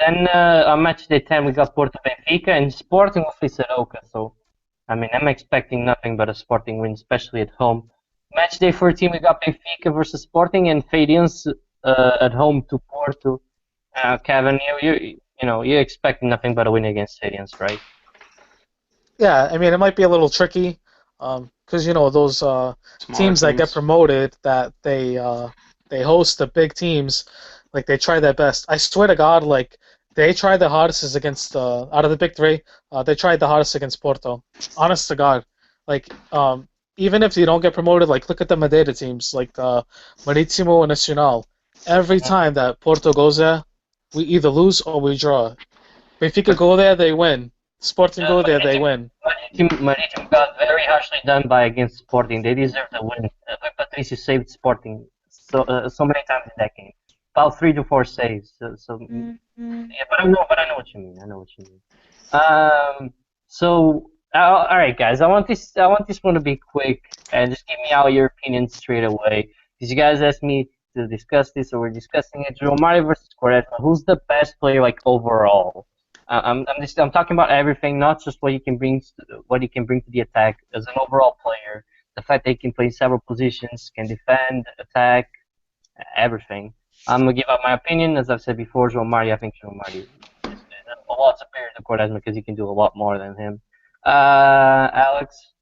Then on match day 10 we got Porto Benfica and Sporting will face Arouca. So I'm expecting nothing but a Sporting win, especially at home. Match day 14 we got Benfica versus Sporting and Feirense at home to Porto. Kevin, you expect nothing but a win against Feirense, right? Yeah, it might be a little tricky, because those teams that get promoted, that they host the big teams, like they try their best. I swear to God, like they try the hardest against out of the big 3. They tried the hardest against Porto. Honest to God, like even if you don't get promoted, like look at the Madeira teams, like Marítimo and Nacional. Every time that Porto goes there, we either lose or we draw. Benfica go there, they win. Sporting go there, they win. Marítimo got very harshly done by against Sporting. They deserve the win. Patricio saved Sporting so many times in that game. About 3 to 4 saves. Yeah, but I know what you mean. All right, guys. I want this one to be quick and just give me all your opinions straight away. Because you guys asked me to discuss this, so we're discussing it. Romario versus Quaresma. Who's the best player, like overall? I'm talking about everything, not just what he can bring to the attack as an overall player. The fact that he can play several positions, can defend, attack, everything. I'm gonna give out my opinion. As I've said before, Romario. I think Romario is a lot superior to Quaresma because he can do a lot more than him. Alex.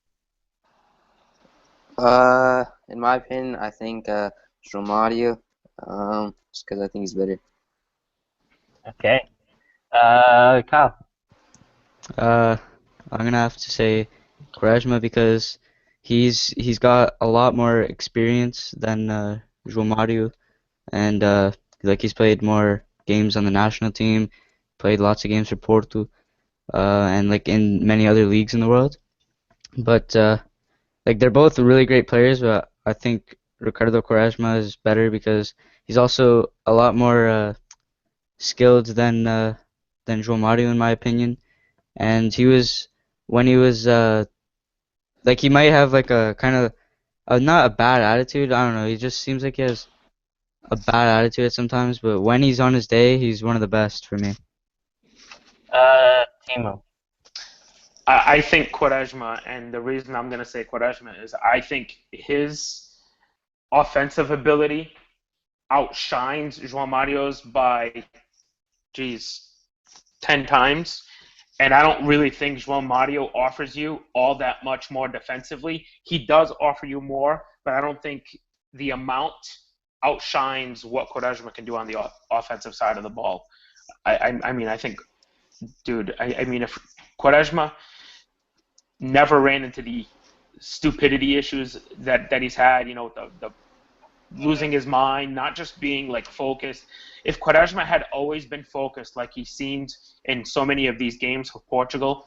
In my opinion, I think Romario, just because I think he's better. Okay. Kyle. I'm gonna have to say Quaresma because he's got a lot more experience than João Mario, and like he's played more games on the national team, played lots of games for Porto, and like in many other leagues in the world. But like they're both really great players, but I think Ricardo Quaresma is better because he's also a lot more skilled than João Mario in my opinion. And when he was like he might have like a kind of not a bad attitude. I don't know. He just seems like he has a bad attitude sometimes, but when he's on his day, he's one of the best for me. Timo. I think Quaresma, and the reason I'm going to say Quaresma is I think his offensive ability outshines João Mario's by, 10 times. And I don't really think João Mario offers you all that much more defensively. He does offer you more, but I don't think the amount outshines what Quaresma can do on the offensive side of the ball. I mean, I think, dude, I mean, if Quaresma never ran into the stupidity issues that he's had, you know, the losing his mind, not just being like focused. If Quaresma had always been focused like he seemed in so many of these games for Portugal,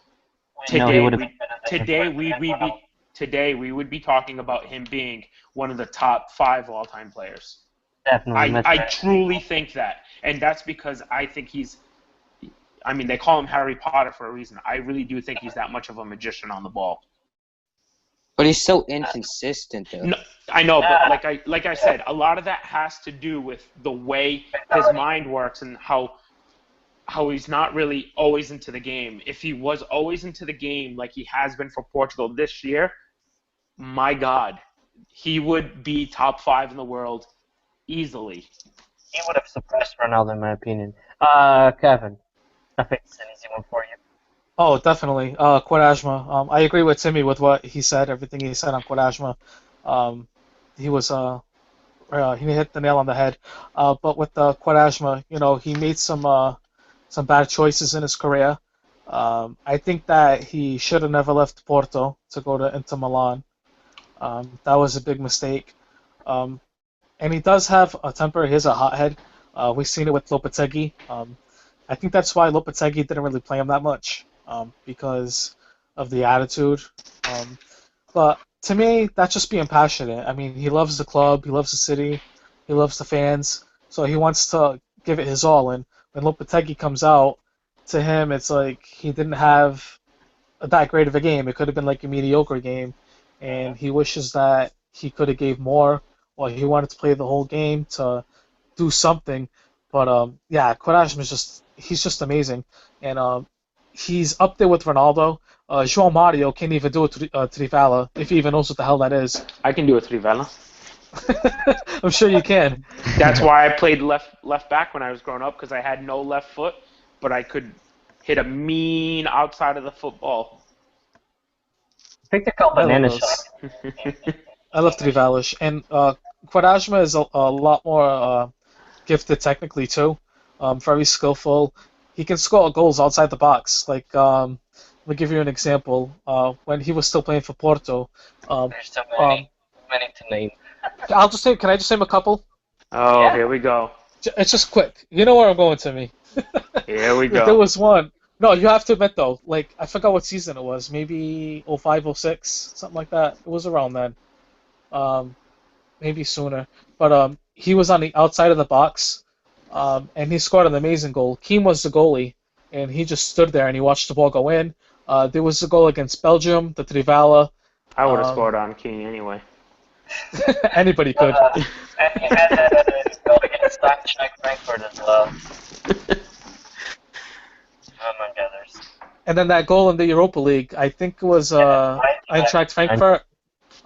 today we would be talking about him being one of the top 5 all-time players. Definitely. I truly think that, and that's because I think I mean, they call him Harry Potter for a reason. I really do think he's that much of a magician on the ball. But he's so inconsistent, though. No, I know, but like I said, a lot of that has to do with the way his mind works and how he's not really always into the game. If he was always into the game like he has been for Portugal this year, my God, he would be top 5 in the world easily. He would have suppressed Ronaldo, in my opinion. Kevin, I think it's an easy one for you. Oh, definitely. Quaresma. I agree with Timmy with what he said, everything he said on Quaresma. He was he hit the nail on the head. But with Quaresma, you know, he made some bad choices in his career. I think that he should have never left Porto to go to Inter Milan. That was a big mistake. And he does have a temper. He has a hothead. We've seen it with Lopetegui. I think that's why Lopetegui didn't really play him that much. Because of the attitude. But to me, that's just being passionate. I mean, he loves the club, he loves the city, he loves the fans, so he wants to give it his all. And when Lopetegui comes out, to him, it's like he didn't have that great of a game. It could have been like a mediocre game, and he wishes that he could have gave more, or he wanted to play the whole game to do something. But yeah, Quaresma he's just amazing, and he's up there with Ronaldo. João Mario can't even do a Trivela, if he even knows what the hell that is. I can do a Trivela. I'm sure you can. That's why I played left back when I was growing up, because I had no left foot, but I could hit a mean outside of the football. I think they're called banana shots. I love Trivelas. And Quaresma is a lot more gifted technically, too. Very skillful. He can score goals outside the box. Like, let me give you an example. When he was still playing for Porto. There's so many to name. Can I just name a couple? Oh, Yeah. Here we go. It's just quick. You know where I'm going, Timmy. Here we go. There was one. No, you have to admit, though. Like, I forgot what season it was. Maybe 05, 06, something like that. It was around then. Maybe sooner. But he was on the outside of the box. And he scored an amazing goal. Keane was the goalie, and he just stood there and he watched the ball go in. There was a goal against Belgium, the Trivela. I would have scored on Keane anyway. Anybody could. And he had that goal against Frankfurt as well. Among others. And then that goal in the Europa League, I think it was Eintracht Frankfurt.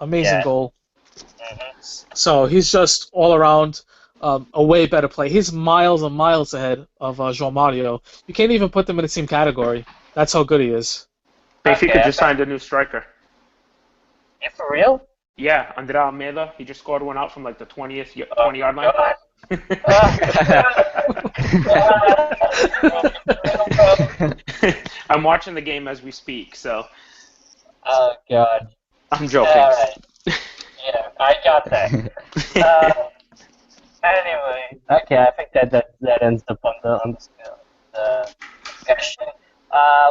Amazing goal. Mm-hmm. So he's just all around a way better player. He's miles and miles ahead of João Mario. You can't even put them in the same category. That's how good he is. Benfica just signed a new striker. Yeah, for real? Yeah, André Almeida. He just scored one out from like the 20-yard line. I'm watching the game as we speak, so. Oh, God. I'm joking. All right. Yeah, I got that. Anyway, okay, I think that ends up on the discussion. I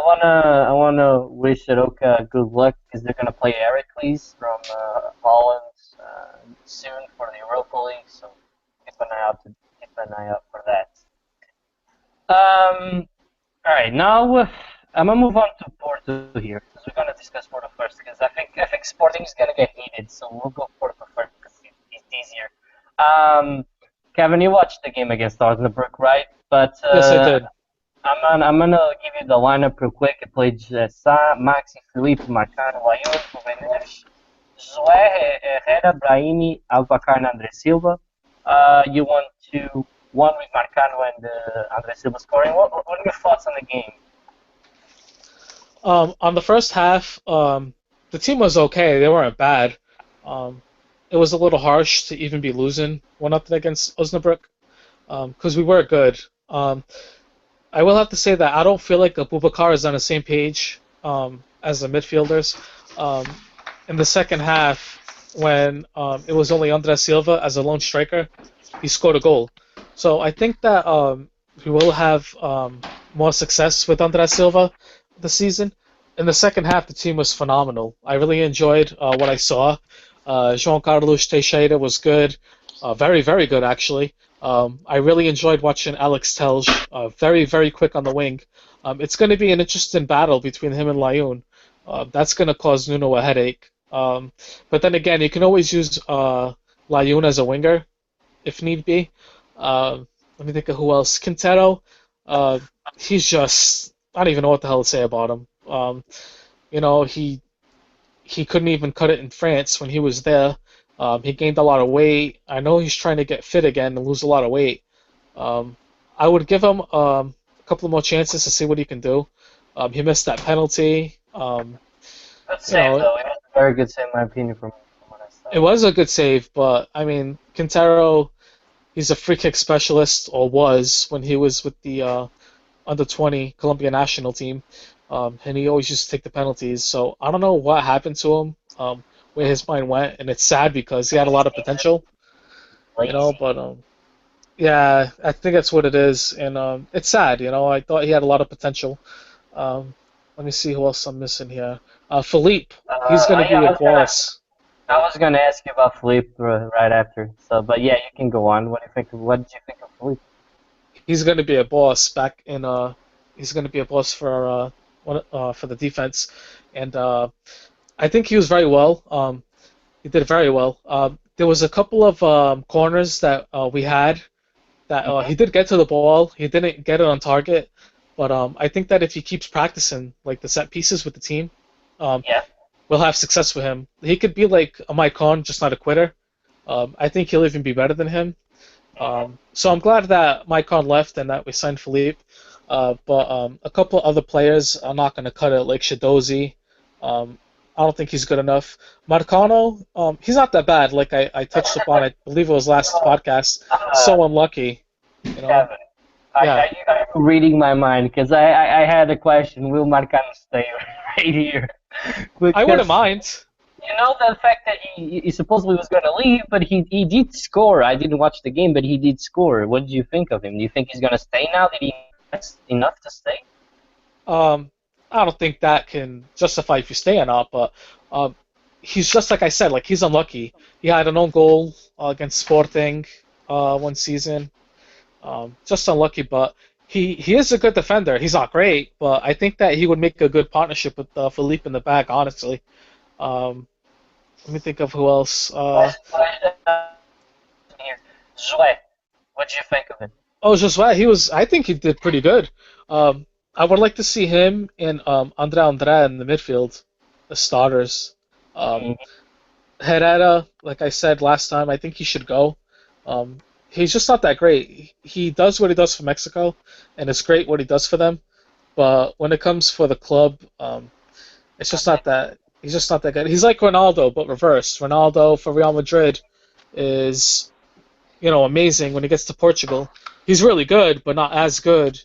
wanna wish Aroca good luck because they're gonna play Heracles from Holland soon for the Europa League, so keep an eye out for that. All right, now I'm gonna move on to Porto here because we're gonna discuss Porto first because I think Sporting is gonna get heated, so we'll go Porto first because it's easier. Kevin, you watched the game against Osnabrück, right? But Yes, I did. I'm gonna give you the lineup real quick. It played Sa, Maxi, Felipe, Marcano, Layun, Juvenes, Zoé, Herrera, Brahimi, Alvacar, and Andre Silva. You want to one with Marcano and Andre Silva scoring. What are your thoughts on the game? On the first half, the team was okay. They weren't bad. Um, it was a little harsh to even be losing 1-0 against Osnabrück because we were good. I will have to say that I don't feel like Abubakar is on the same page as the midfielders. Um, in the second half, when it was only Andres Silva as a lone striker, he scored a goal. So I think that we will have more success with Andres Silva this season. In the second half, the team was phenomenal. I really enjoyed what I saw. João Carlos Teixeira was good, very, very good actually. I really enjoyed watching Alex Telge, very, very quick on the wing. It's going to be an interesting battle between him and Layun. That's going to cause Nuno a headache. But then again, you can always use Layun as a winger if need be. Let me think of who else. Quintero, he's just, I don't even know what the hell to say about him. You know, he couldn't even cut it in France when he was there. He gained a lot of weight. I know he's trying to get fit again and lose a lot of weight. I would give him a couple more chances to see what he can do. He missed that penalty. Good You save know, though. It was a very good save, in my opinion, from what I saw. it was a good save, but I mean, Quintero, he's a free kick specialist, or was when he was with the under 20 Colombia national team, and he always used to take the penalties. So I don't know what happened to him, where his mind went, and it's sad because he had a lot of potential, you know. Lazy. But yeah, I think that's what it is, and it's sad, you know. I thought he had a lot of potential. Let me see who else I'm missing here. Philippe, he's gonna Yeah, be a boss. I was gonna ask you about Philippe right after. So, but yeah, you can go on. What do you think? What did you think of Philippe? He's gonna be a boss back in he's gonna be a boss for the defense, and I think he was very well. He did very well. There was a couple of corners that we had that he did get to the ball. He didn't get it on target, but I think that if he keeps practicing like the set pieces with the team, um, Yeah. we'll have success with him. He could be like a Mike Conn, just not a quitter. I think he'll even be better than him. So I'm glad that Mike Conn left and that we signed Philippe. But a couple other players are not going to cut it, like Shadozi. I don't think he's good enough. Marcano, he's not that bad. Like I touched upon, I believe it was last podcast. So unlucky, you know. Kevin, Yeah, are you reading my mind? Because I had a question. Will Marcano stay right here? I wouldn't Because mind. you know the fact that he supposedly was going to leave, but he did score. I didn't watch the game, but he did score. What did you think of him? Do you think he's going to stay now? Did he invest enough to stay? Um, I don't think that can justify if you stay or not. But he's just like I said. Like he's unlucky. He had an own goal against Sporting one season. Just unlucky, but he is a good defender. He's not great, but I think that he would make a good partnership with Philippe in the back. Honestly, um, let me think of who else. Here, Zoe, what did you think of him? Oh, Josué, he was. I think he did pretty good. I would like to see him and Andre in the midfield, the starters. Um, Mhm. Herrera, like I said last time, I think he should go. He's just not that great. He does what he does for Mexico, and it's great what he does for them. But when it comes for the club, it's just not that. He's just not that good. He's like Ronaldo, but reversed. Ronaldo for Real Madrid is, amazing when he gets to Portugal. He's really good, but not as good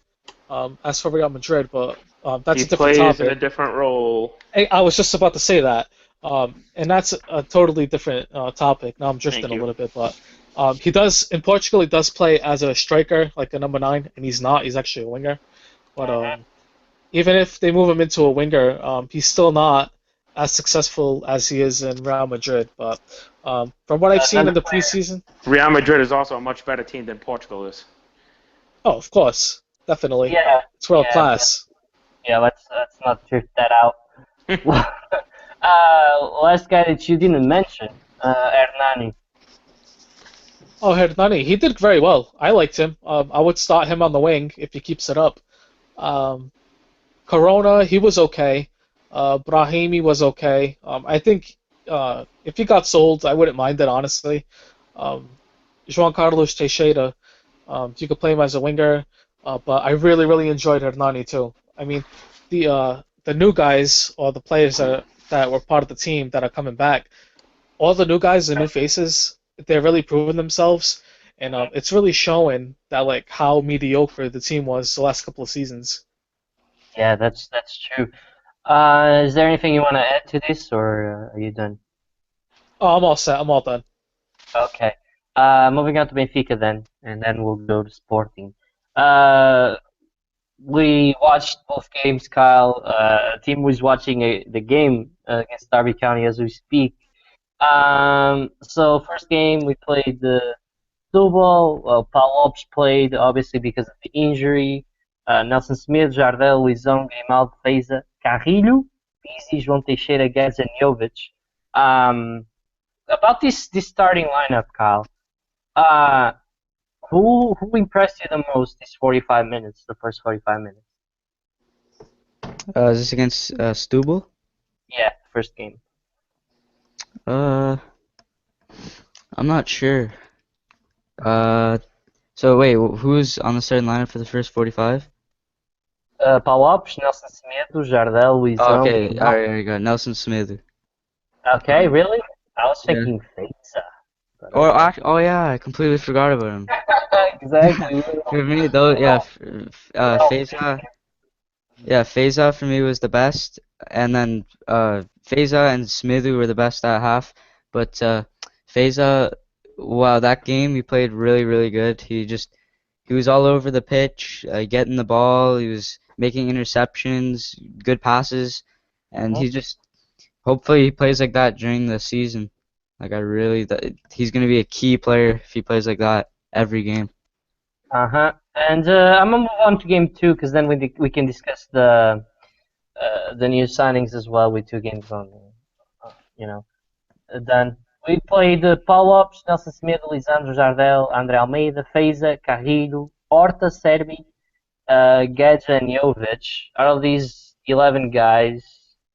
as for Real Madrid. But that's He a different plays in a topic. different role. I was just about to say that, and that's a totally different topic. Now I'm drifting Thank a you. little bit, but he does in Portugal. He does play as a striker, like a number 9, and he's not. He's actually a winger. But even if they move him into a winger, he's still not as successful as he is in Real Madrid. But from what I've seen in Another the player. preseason, Real Madrid is also a much better team than Portugal is. oh, of course, definitely, Yeah, it's world yeah, class. yeah. Let's not drift that out. Last guy that you didn't mention, Hernani. Oh, Hernani, he did very well. I liked him. I would start him on the wing if he keeps it up. Um, Corona, he was okay. Brahimi was okay. I think if he got sold, I wouldn't mind it, honestly. Um, João Carlos Teixeira, you could play him as a winger, but I really, really enjoyed Hernani too. I mean, the new guys or the players that were part of the team that are coming back, all the new guys, the new faces, they're really proving themselves, and it's really showing that like how mediocre the team was the last couple of seasons. Yeah, that's true. Is there anything you want to add to this, or are you done? Oh, I'm all set. I'm all done. Okay. Moving on to Benfica then, and then we'll go to Sporting. Uh, we watched both games, Kyle. Team was watching the game against Derby County as we speak. So first game we played the Setúbal. Well, Paulo Lopes played obviously because of the injury. Nelson Smith, Jardel, Luizão, Grimaldo, Feza, Carrilho, Pizzi, João Teixeira, Guedes, and Jovic. About this starting lineup, Kyle. Uh, who impressed you the most these 45 minutes, the first 45 minutes? Is this against Stubble? Yeah, first game. Uh, I'm not sure. So wait, who's on the starting lineup for the first 45? Paulo Lopes, Nelson Smith, Jardel, Oh, Luizão, okay, Grimaldo. alright, there you go. Nelson Smith. Okay, really? I was Yeah. thinking Feza. But Or okay. oh yeah, I completely forgot about him. Exactly. For me, though, yeah, Feza. Yeah, Feza for me was the best, and then Feza and Smithu were the best at half. But Feza, wow, that game he played really, really good. He was all over the pitch, getting the ball. He was making interceptions, good passes, and he just hopefully he plays like that during the season. Like he's gonna be a key player if he plays like that every game. Uh-huh. And I'm gonna move on to game two because then we can discuss the new signings as well with two games on, you know, done. We played Paulo Lopes, Nelson Smith, Lisandro Jardel, André Almeida, Feza, Carrilho, Horta, Serbi, Guedes, and Jovic. Out of these 11 guys,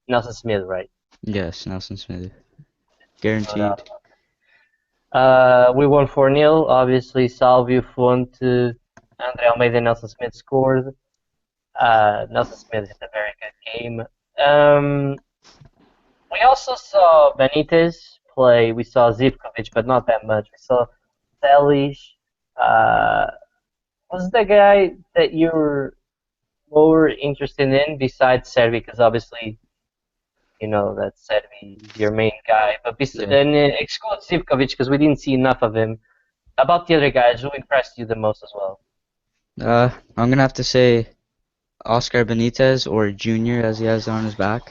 Nelson Smith, right? Yes, Nelson Smith, No doubt. guaranteed. We won 4-0. Obviously, Salvio, Fonte, André Almeida, and Nelson Smith scored. Nelson Smith had a very good game. We also saw Benitez play. We saw Zivkovic, but not that much. We saw Telis. Uh, was the guy that you were more interested in besides Serbi? Because obviously, you know that Serbi is your main guy. But Yeah. and exclude Zivkovic because we didn't see enough of him. About the other guys, who impressed you the most as well? I'm gonna have to say Oscar Benitez or Junior as he has on his back.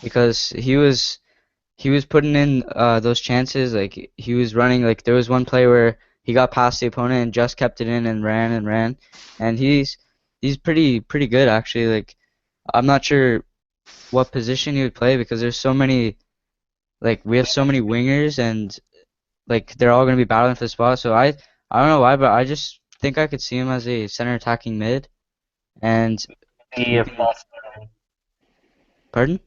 Because he was putting in those chances. Like he was running. Like there was one play where he got past the opponent and just kept it in and ran and ran. And he's pretty good actually. Like I'm not sure what position he would play because there's so many. Like we have so many wingers and like they're all gonna be battling for the spot. So I don't know why, but I just think I could see him as a center attacking mid. And Maybe he a can, false nine. pardon?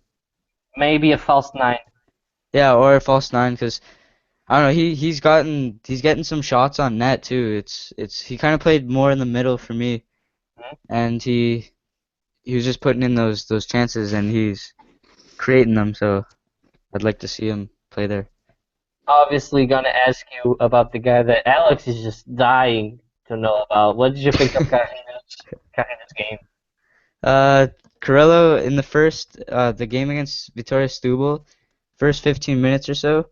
Maybe a false nine. Yeah, or a false nine, because I don't know. He's getting some shots on net too. It's he kind of played more in the middle for me, and he was just putting in those chances and he's creating them. So I'd like to see him play there. Obviously, gonna ask you about the guy that Alex is just dying to know about. What did you think of Carreño's game? Uh, Carrillo in the game against Vitória Setúbal, first 15 minutes or so,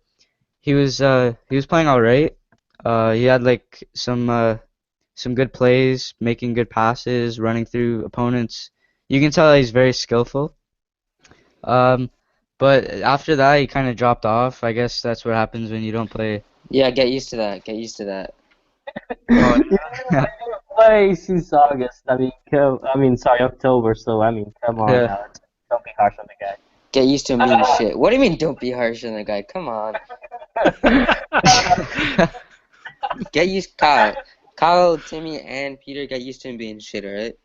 he was playing all right. He had like some good plays, making good passes, running through opponents. You can tell he's very skillful. Um, but after that, he kind of dropped off. I guess that's what happens when you don't play. Yeah, get used to that. Get used to that. Oh, He didn't play since August. Sorry, October. So I mean, come on, yeah. Alex. Don't be harsh on the Get used to him being shit. What do you mean don't be harsh on the guy? Come on. guy. Get used Kyle. Kyle, Timmy, and Peter get used to him being shit, alright?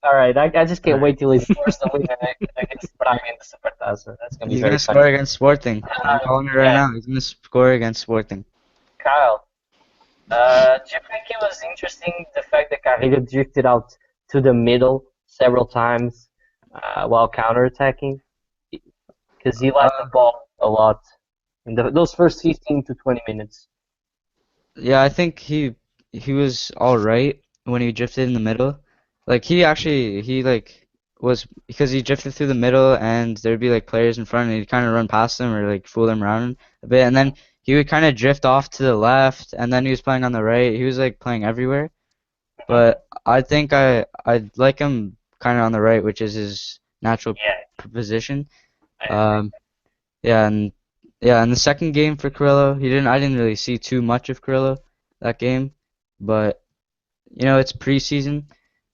All right, I just can't wait till he scores the winner against Braga in the Supertaça. That's gonna be He's very gonna funny. score against Sporting. I'm calling it right Yeah, now. He's gonna score against Sporting. Kyle. Do you think it was interesting the fact that Carrillo drifted out to the middle several times while counterattacking? Because he lost the Uh, ball a lot in those first 15 to 20 minutes. yeah, I think he was all right when he drifted in the middle. Like he like was because he drifted through the middle and there'd be like players in front and he'd kind of run past them or like fool them around a bit and then he would kind of drift off to the left and then he was playing on the right. He was like playing everywhere. But I think I like him kind of on the right, which is his natural Yeah, position. I agree. Um, yeah, and yeah, in the second game for Carrillo, I didn't really see too much of Carrillo that game, but it's preseason.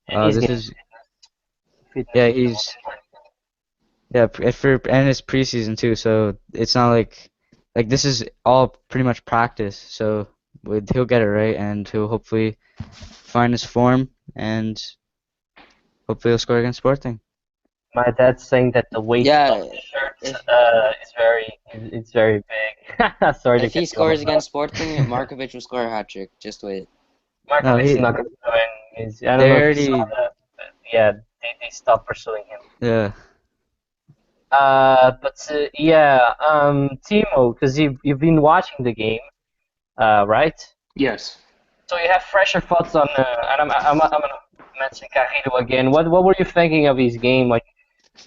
And he's This getting is fitness yeah, is the he's yeah, and it's preseason too, so it's not like this is all pretty much practice. So he'll get it right, and he'll hopefully find his form, and hopefully he'll score against Sporting. My dad's saying that the weight of Yeah, the shirt if it's very big. Sorry to if he cut you off. scores against Sporting, Markovic will score a hat trick. Just wait. No, Markovic is not going to do anything. I don't they know if you saw already that, but yeah, they stopped pursuing him. yeah. Yeah, Timo, because you've been watching the game, right? Yes. So you have fresher thoughts on, and I'm gonna mention Carrillo again. What were you thinking of his game? Like,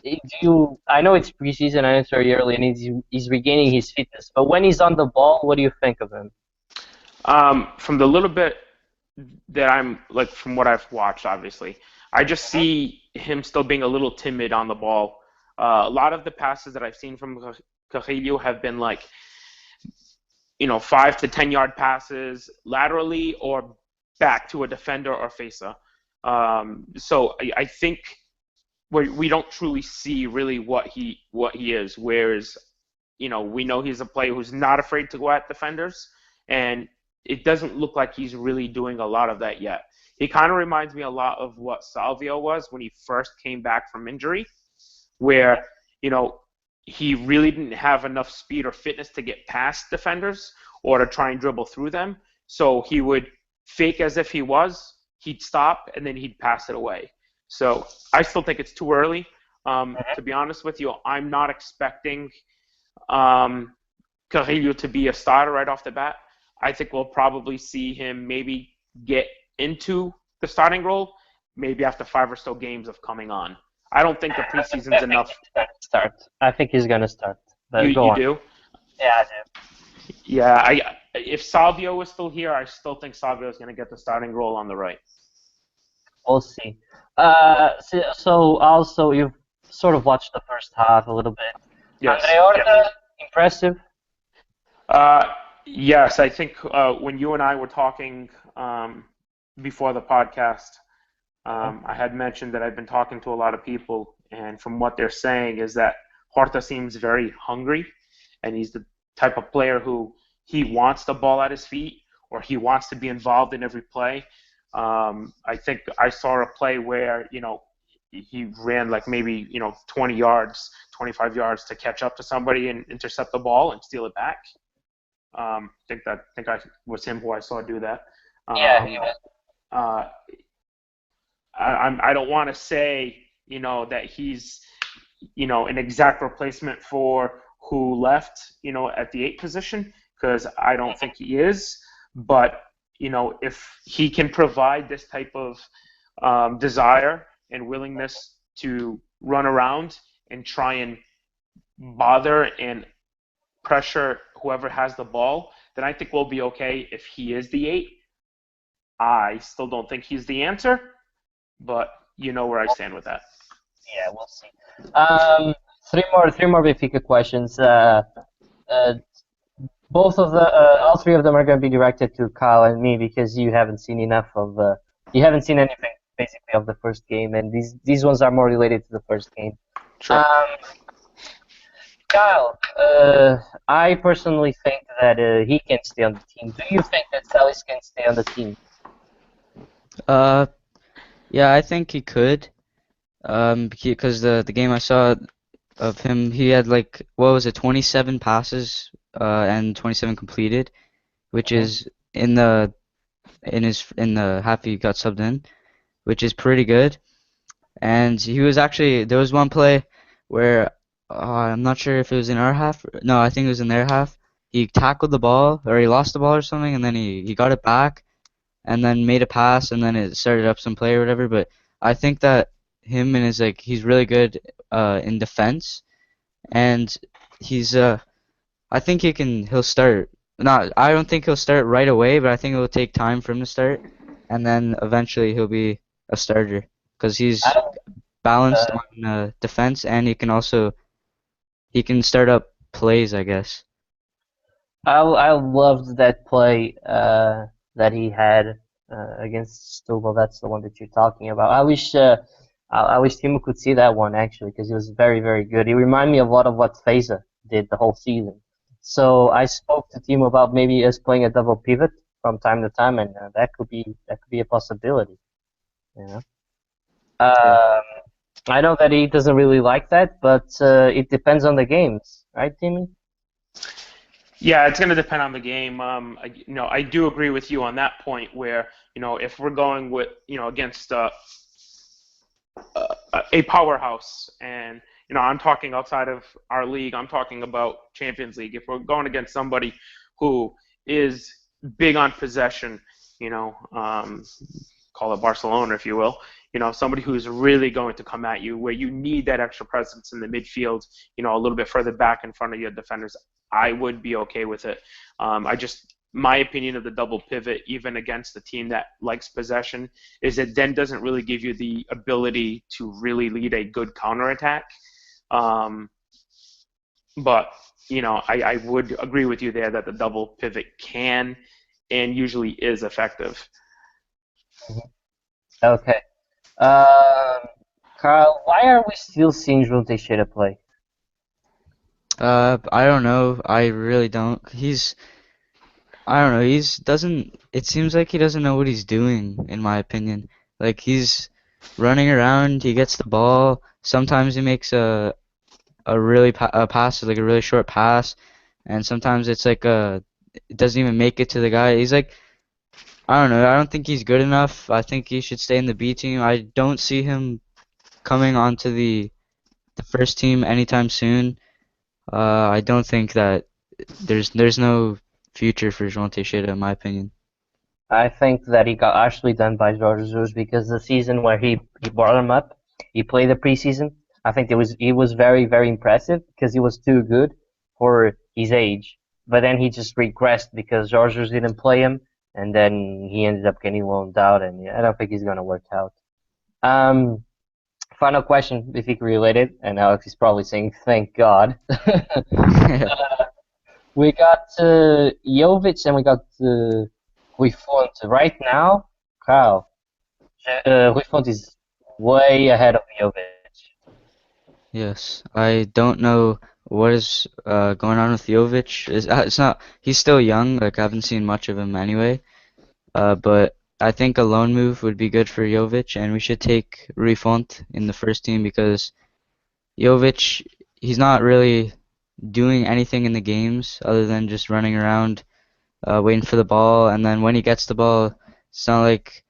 I know it's preseason, I know it's very early, and he's regaining his fitness. But when he's on the ball, what do you think of him? From the little bit that I'm like from what I've watched, obviously, I just see him still being a little timid on the ball. A lot of the passes that I've seen from Carrillo have been like, 5 to 10 yard passes laterally or back to a defender or facer. So I think we don't truly see really what he is. Whereas, we know he's a player who's not afraid to go at defenders, and it doesn't look like he's really doing a lot of that yet. He kind of reminds me a lot of what Salvio was when he first came back from injury, where he really didn't have enough speed or fitness to get past defenders or to try and dribble through them. So he would fake as if he'd stop, and then he'd pass it away. So I still think it's too early. To be honest with you, I'm not expecting Carrillo to be a starter right off the bat. I think we'll probably see him maybe get into the starting role maybe after 5 or so games of coming on. I don't think the preseason's enough. Start. I think he's gonna start. But go You on. do? Yeah, I do. Yeah, if Salvio was still here, I still think Salvio is going to get the starting role on the right. We'll see. So also you've sort of watched the first half a little bit. Yes. Andre Horta, impressive. Yes, I think when you and I were talking before the podcast, I had mentioned that I've been talking to a lot of people, and from what they're saying is that Horta seems very hungry, and he's the type of player who he wants the ball at his feet, or he wants to be involved in every play. I think I saw a play where, he ran like maybe, 20 yards, 25 yards to catch up to somebody and intercept the ball and steal it back. I think I was him who I saw do that. Yeah, he was. I don't want to say, that he's, an exact replacement for who left, at the 8 position, because I don't think he is. But, if he can provide this type of desire and willingness to run around and try and bother and pressure whoever has the ball, then I think we'll be okay if he is the 8. I still don't think he's the answer, but you know where I stand with that. Yeah, we'll see. Three more Benfica questions. All three of them are going to be directed to Kyle and me because you haven't seen you haven't seen anything basically of the first game, and these ones are more related to the first game. Sure. Kyle, I personally think that he can stay on the team. Do you think that Salis can stay on the team? Yeah, I think he could. Because the game I saw of him, he had like, what was it, 27 passes and 27 completed, which Mhm. is in the half he got subbed in, which is pretty good. And he was actually, there was one play where I'm not sure if it was in our half. No, I think it was in their half. He tackled the ball, or he lost the ball or something, and then he got it back, and then made a pass, and then it started up some play or whatever. But I think that him and his like he's really good in defense, and he's I think he'll start. Not I don't think he'll start right away, but I think it will take time for him to start, and then eventually he'll be a starter because I he's don't. balanced Uh, on defense, and he can start up plays, I guess. I loved that play that he had against Stubble. That's the one that you're talking about. I wish Timo could see that one actually because he was very very good. He reminded me of a lot of what Feza did the whole season. So I spoke to Timo about maybe us playing a double pivot from time to time, and that could be a possibility. You know. Yeah. Um, I know that he doesn't really like that, but it depends on the games, right, Timmy? Yeah, it's going to depend on the game. I do agree with you on that point where, if we're going with, against a powerhouse, and, I'm talking outside of our league, I'm talking about Champions League. If we're going against somebody who is big on possession, call it Barcelona, if you will, somebody who's really going to come at you, where you need that extra presence in the midfield, a little bit further back in front of your defenders, I would be okay with it. My opinion of the double pivot, even against a team that likes possession, is it then doesn't really give you the ability to really lead a good counterattack. Um, but, I would agree with you there that the double pivot can and usually is effective. Mhm. Okay. Um, Carl, why are we still seeing João Teixeira play? I don't know. I really don't. I don't know. It seems like he doesn't know what he's doing, in my opinion. Like he's running around, he gets the ball. Sometimes he makes a pass, like a really short pass, and sometimes it's like it doesn't even make it to the guy. He's like, I don't know. I don't think he's good enough. I think he should stay in the B team. I don't see him coming onto the first team anytime soon. I don't think that there's no future for João Teixeira, in my opinion. I think that he got actually done by Jorge Jesus because the season where he brought him up, he played the preseason. I think he was very very impressive because he was too good for his age. But then he just regressed because Jorge Jesus didn't play him, and then he ended up getting loaned out, and yeah, I don't think he's gonna work out. Um, Final question, if he can relate it, and Alex is probably saying thank God. We got Jovic and we got Rui Fonte. Right now, Kyle, Rui Fonte is way ahead of Jovic. Yes, I don't know what is going on with Jovic. It's not. He's still young. Like I haven't seen much of him anyway. But I think a loan move would be good for Jovic, and we should take Rui Font in the first team because Jovic, he's not really doing anything in the games other than just running around, waiting for the ball, and then when he gets the ball, it's not like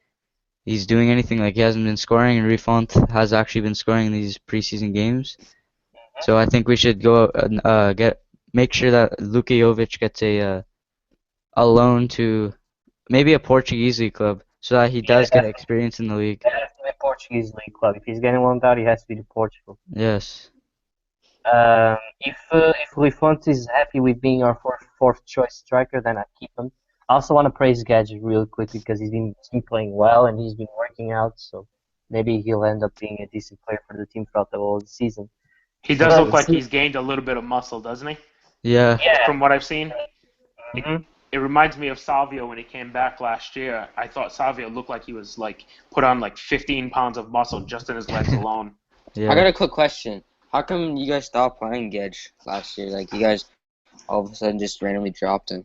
he's doing anything. Like he hasn't been scoring, and Rui Font has actually been scoring in these preseason games. So I think we should go and make sure that Luka Jovic gets a loan to maybe a Portuguese league club so that he Yeah, does get experience in the league. that has to be a Portuguese league club. If he's getting loaned out, he has to be to Portugal. Yes. If Rui Fonte is happy with being our fourth choice striker, then I keep him. I also want to praise Gadget real quick because he's been playing well and he's been working out, so maybe he'll end up being a decent player for the team throughout the whole season. He does But look like he's gained a little bit of muscle, doesn't he? Yeah. yeah, From what I've seen. It, mhm. it reminds me of Salvio when he came back last year. I thought Salvio looked like he was like put on like 15 pounds of muscle just in his legs alone. I Yeah. got a quick question. How come you guys stopped playing Gedge last year? Like you guys all of a sudden just randomly dropped him.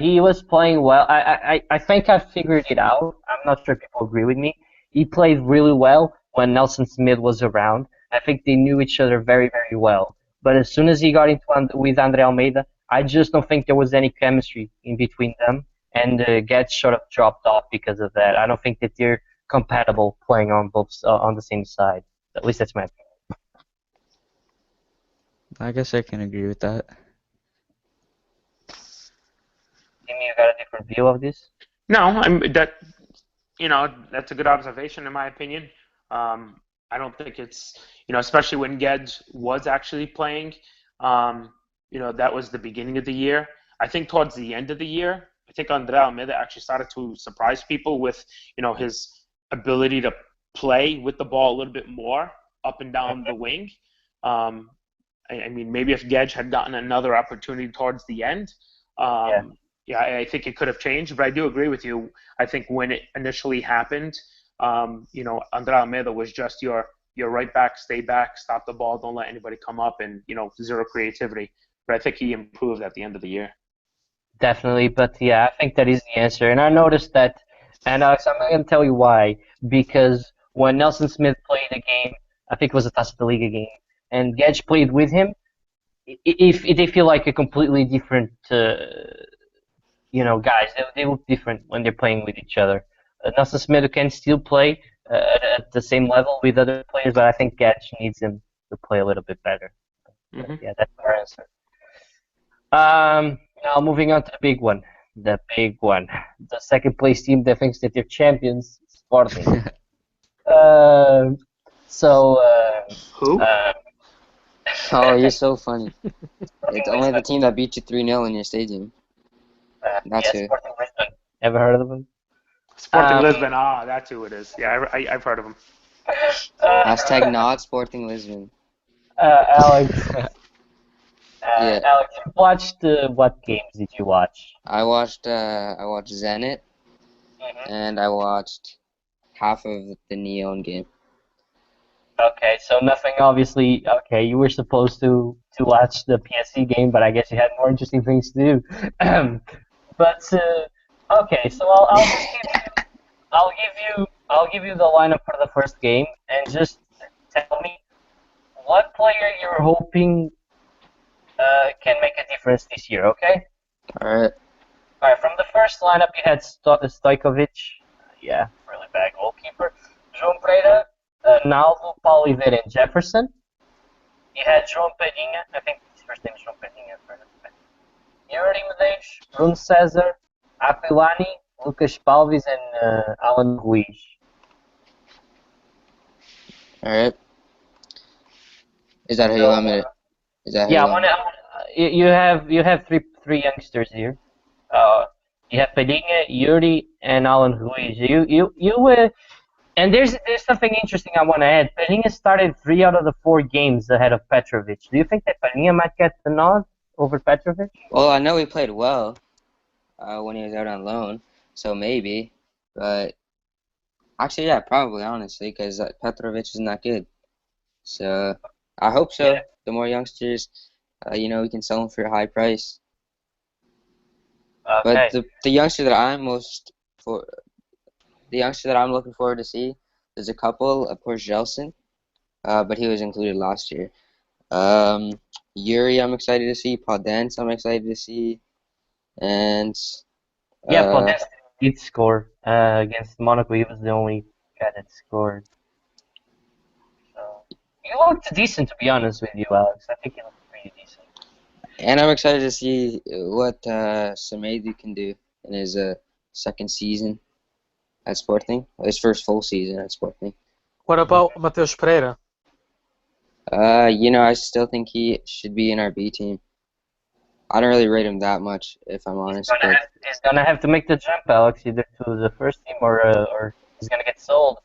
He was playing well. I think I figured it out. I'm not sure if people agree with me. He played really well, when Nelson Smith was around. I think they knew each other very, very well. But as soon as he got into with Andre Almeida, I just don't think there was any chemistry in between them, and Getz sort of dropped off because of that. I don't think that they're compatible playing on both on the same side. At least that's my opinion. I guess I can agree with that. Timmy, you got a different view of this? No, that's a good observation in my opinion. I don't think it's, especially when Gedge was actually playing, that was the beginning of the year. I think towards the end of the year, I think Andre Almeida actually started to surprise people with, his ability to play with the ball a little bit more up and down the wing. I mean, maybe if Gedge had gotten another opportunity towards the end, yeah, I think it could have changed. But I do agree with you. I think when it initially happened, Andre Almeida was just your right back, stay back, stop the ball, don't let anybody come up, and zero creativity. But I think he improved at the end of the year. Definitely, but yeah, I think that is the answer. And I noticed that, and Alex, I'm not going to tell you why, because when Nelson Smith played a game, I think it was a Taça da Liga game, and Gedge played with him, if they feel like a completely different, guys. They look different when they're playing with each other. Nelson Smith can still play at the same level with other players, but I think Gedge needs him to play a little bit better. Mm-hmm. Yeah, that's our answer. Now moving on to the big one. The big one. The second place team that thinks that they're champions, Sporting. Who? Oh, you're so funny. It's only the team that beat you 3-0 in your stadium. That's yeah, who. Sporting Lisbon. Ever heard of them? Sporting Lisbon. Ah, that's who it is. Yeah, I've heard of him. Hashtag not Sporting Lisbon. Alex. Yeah. Alex, you watched what games did you watch? I watched Zenit, and I watched half of the Neon game. Okay, so nothing obviously. Okay, you were supposed to watch the PSC game, but I guess you had more interesting things to do. But okay, so I'll just I'll give you the lineup for the first game, and just tell me what player you're hoping can make a difference this year. Okay. Alright. All right. From the first lineup, you had Stojkovic. Yeah, really bad goalkeeper. João Pereira, Naldo, Oliveira, and Jefferson. You had João Pedinha. I think his first name is João Pedinha. Yuri Medeiros, Bruno César, Aquilani, Lucas Palvis, and Alan Ruiz. Alright. Is that who you want me to? Is that who Yeah, you want me? you have three youngsters here. You have Pedinha, Yuri, and Alan Ruiz. And there's something interesting I want to add. Pedinha started 3 out of the 4 games ahead of Petrovic. Do you think that Pedinha might get the nod over Petrovic? Well, I know he played well when he was out on loan, so maybe. But actually, yeah, probably, honestly, because Petrovic isn't that good. So I hope so. Yeah. The more youngsters, we can sell them for a high price. Okay. But the youngster that I'm looking forward to see, there's a couple, of course, Gelson, but he was included last year. Yuri, I'm excited to see. Podence, I'm excited to see. And Yeah, Podesta did score against Monaco. He was the only guy that scored. So he looked decent, to be honest with you, Alex. I think he looked pretty decent. And I'm excited to see what Semedo can do in his second season at Sporting. His first full season at Sporting. What about Mateus Pereira? I still think he should be in our B team. I don't really rate him that much, if I'm honest. He's gonna have to make the jump, Alex, either to the first team or he's gonna get sold.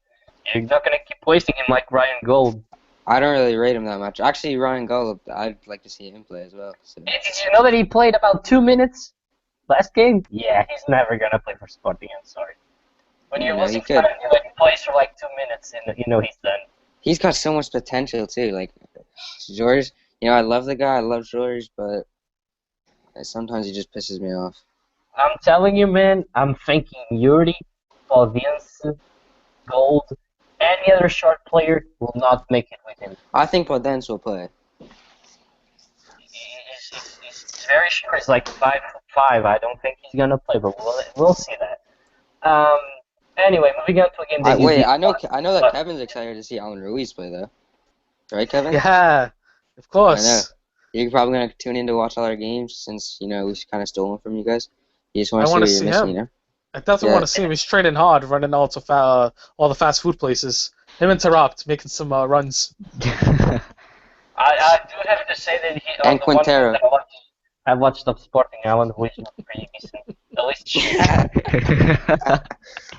You're not gonna keep wasting him like Ryan Gold. I don't really rate him that much. Actually, Ryan Gold, I'd like to see him play as well. So. Did you know that he played about 2 minutes last game? Yeah, he's never gonna play for Sporting. I'm sorry. When you're losing he could. he plays for like 2 minutes, and he's done. He's got so much potential too. Like George, I love the guy. I love George, but sometimes he just pisses me off. I'm telling you, man. I'm thinking Yuri, Palviance, Gold, any other short player will not make it with him. I think Podence will play. He's very short. He's like 5'5". I don't think he's gonna play, but we'll see that. Anyway, moving on to a game that you Wait, did I know watch. that Kevin's excited to see Alan Ruiz play though. Right, Kevin? Yeah, of I know. course. You're probably gonna tune in to watch all our games since we kind of stole them from you guys. You just want I to see want what to you're see missing, him. you know? I definitely Yeah. want to see him. He's training hard, running all the fast food places. Him and Tarap making some runs. I do have to say that he And on the one game Quintero. that I watched of Sporting Alan, which was pretty decent. At least shoot.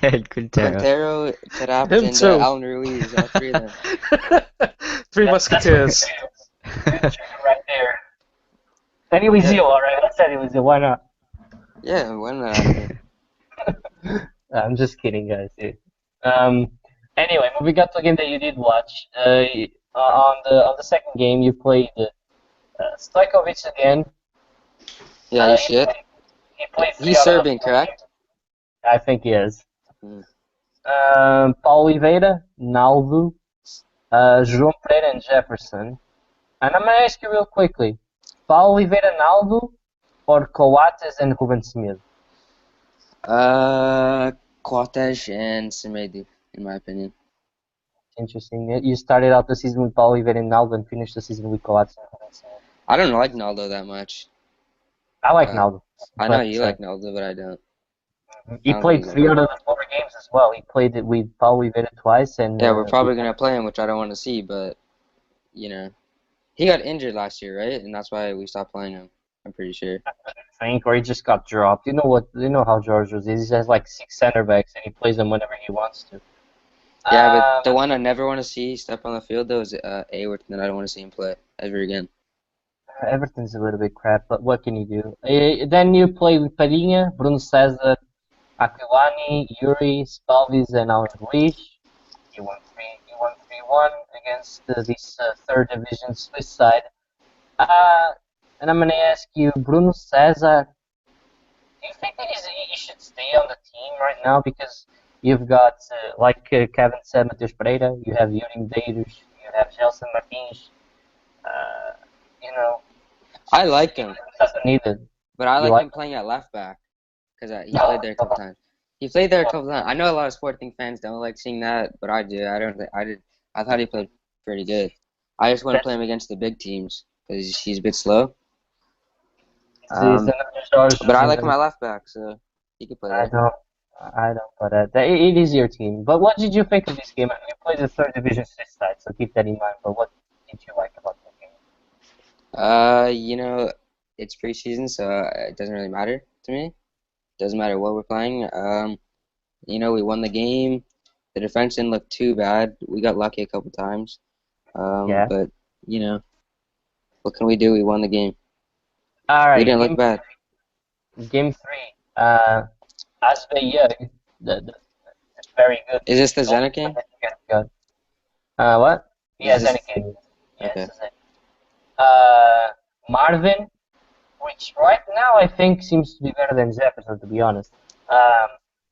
And Quintero. Quintero, Tarap, Him and too. Alan Ruiz, all three of them. Three Musketeers. That's right there. And he was Yeah. you, alright? I said he was you. Why not? Yeah, when that happened. I'm just kidding, guys. Anyway, moving on to a game that you did watch. On the second game, you played Stojkovic again. Yeah, you should. He played three He's out of the Serbian, four correct? games. I think he is. Hmm. Paulo Oliveira, Naldo, João Pereira, and Jefferson. And I'm going to ask you real quickly. Paulo Oliveira, Naldo, or Coates and Ruben Smith? Cortez and Semedo, in my opinion. Interesting. You started out the season with Paulo Oliveira and Naldo and finished the season with Coates and Ruben Smith. I don't like Naldo that much. I like Uh, Naldo. I know but, you like Naldo, but I don't. He I don't played think 3 out of the 4 games as well. He played it with Paulo Oliveira twice, and Yeah, we're probably gonna play him, which I don't want to see, but he got injured last year, right? And that's why we stopped playing him. I'm pretty sure. I think, or he just got dropped. You know what? You know how Georgios is. He has like 6 center backs, and he plays them whenever he wants to. Yeah, but the one I never want to see step on the field though is Aworth, and I don't want to see him play ever again. Everton's a little bit crap, but what can you do? Then you play with Padinha, Bruno César, Aquilani, Yuri, Spalvis, and Alan Ruiz. He won 3-1 against this third division Swiss side. And I'm gonna ask you, Bruno César, do you think that he should stay on the team right now? Because you've got, like Kevin said, Matheus Pereira, you have Yuri Medeiros, you have Gelson Martins. I like him, Doesn't need it. but I You like him like playing at left back because he played there a couple times. He played there a couple times. I know a lot of Sporting fans don't like seeing that, but I do. I don't. I thought he played pretty good. I just want to play him against the big teams because he's a bit slow. But I like him at left back, so he could play I there. don't, but it is your team. But what did you think of this game? I mean, you played the third division Swiss side, so keep that in mind. But what did you like about the game? It's preseason, so it doesn't really matter to me. Doesn't matter what we're playing. We won the game. The defense didn't look too bad. We got lucky a couple times. Yeah. But what can we do? We won the game. All right. We didn't look bad. Game 3. Asbe Yug, it's very good. Is this the Zenit game? Good. What? Yeah, Is this- Zenit game. Yeah, Okay. this is it. Marvin, which right now I think seems to be better than Jefferson, to be honest.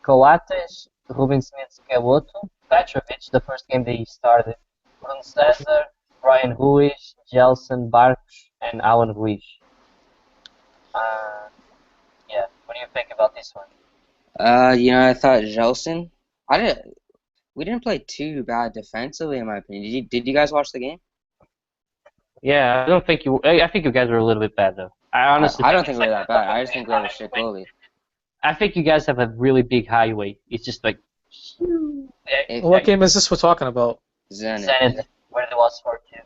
Coates, Ruben Smith, Kewoto, Petrovic, the first game that he started, Bruno César, Brian Ruiz, Gelson, Barcos, and Alan Ruiz. Yeah, what do you think about this one? I thought Gelson. We didn't play too bad defensively, in my opinion. Did you guys watch the game? Yeah, I don't think you. I think you guys were a little bit bad though. I honestly. I don't think we're that bad. I just think we have a shit goalie. I think you guys have a really big highway. It's just like. What game is this we're talking about? Zenit. Zenit, where there was 4-2.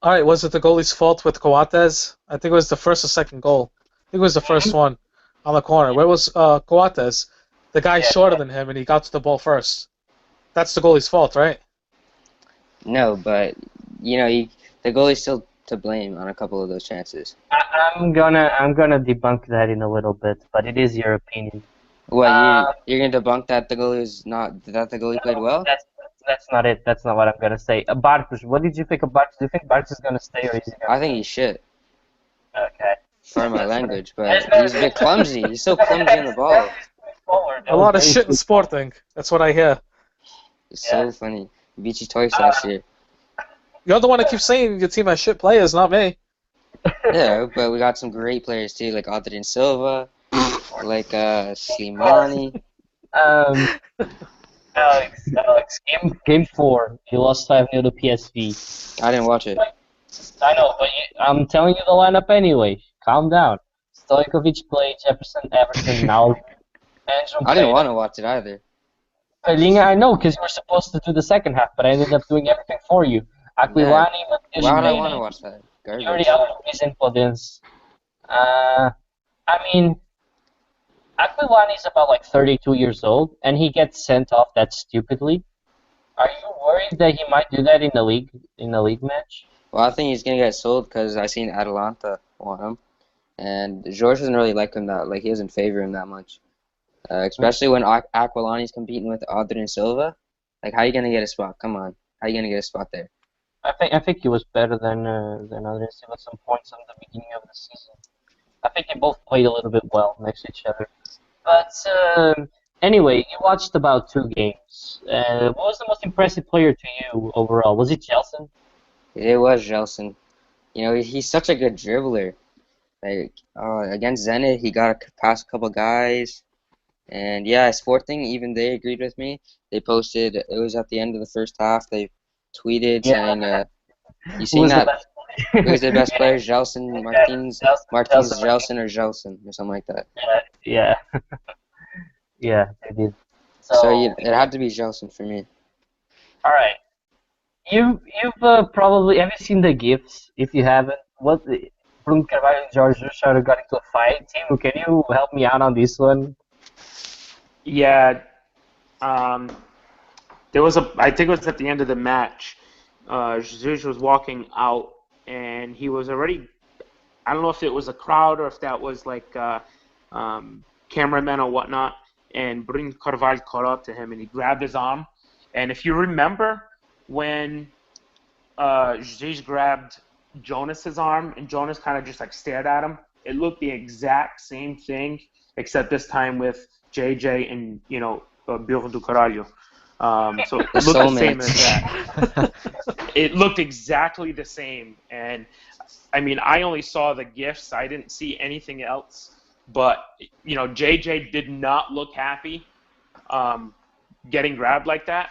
All right, was it the goalie's fault with Coates? I think it was the first or second goal. I think it was the first one on the corner. Where was Coates? The guy's shorter than him, and he got to the ball first. That's the goalie's fault, right? No, but the goalie's still to blame on a couple of those chances. I'm gonna debunk that in a little bit, but it is your opinion. What you're gonna debunk that the goalie played well? That's not it. That's not what I'm gonna say. Barcos, what did you think of Barcos? Do you think Barcos is gonna stay or is he gonna? I think he's shit. Okay. Pardon my language, but he's a bit clumsy. He's so clumsy on the ball. A lot of shit in Sporting. That's what I hear. It's so funny. We beat you twice last year. You're the one that keeps saying your team has shit players, not me. Yeah, but we got some great players too, like Adrian Silva, like Slimani. Alex, game 4, you lost 5-0 to PSV. I didn't watch it. I know, but I'm telling you the lineup anyway. Calm down. Stojkovic played, Jefferson, Everton, now Andrew I didn't played. want to watch it either. Pelinha, I know, because you were supposed to do the second half, but I ended up doing everything for you. Aquilani, Why would I want to watch that? Yuri Garbage. Alves in Podence. I mean, Aquilani is about like 32 years old, and he gets sent off that stupidly. Are you worried that he might do that in the league match? Well, I think he's gonna get sold because I seen Atalanta want him, and George doesn't really like him he doesn't favor him that much. Especially when Aquilani's competing with Adrian Silva. Like, how are you gonna get a spot? Come on, how are you gonna get a spot there? I think he was better than Adrian Silva at some points in the beginning of the season. I think they both played a little bit well next to each other. But anyway, you watched about 2 games. What was the most impressive player to you overall? Was it Gelson? It was Gelson. You know, he's such a good dribbler. Like against Zenit, he got past a couple guys. And yeah, Sporting, even they agreed with me. They posted, it was at the end of the first half, they tweeted saying, you seen that? Who was the best player? Gelson, Martins, Gelson, or Gelson, or something like that. Yeah. Yeah, they did. So it had to be Gelson for me. All right. You've probably, have you seen the GIFs? If you haven't, Bruno Carvalho and Jorge Jesus got into a fight. Tim, can you help me out on this one? Yeah, there was I think it was at the end of the match. Jesus was walking out, and he was already. I don't know if it was a crowd or if that was like cameramen or whatnot. And Bruno Carvalho caught up to him, and he grabbed his arm. And if you remember when Jesus grabbed Jonas's arm, and Jonas kind of just like stared at him, it looked the exact same thing, except this time with JJ and Bruno Carvalho. So it looked the same as that. It looked exactly the same, and I mean, I only saw the GIFs. I didn't see anything else. But JJ did not look happy getting grabbed like that.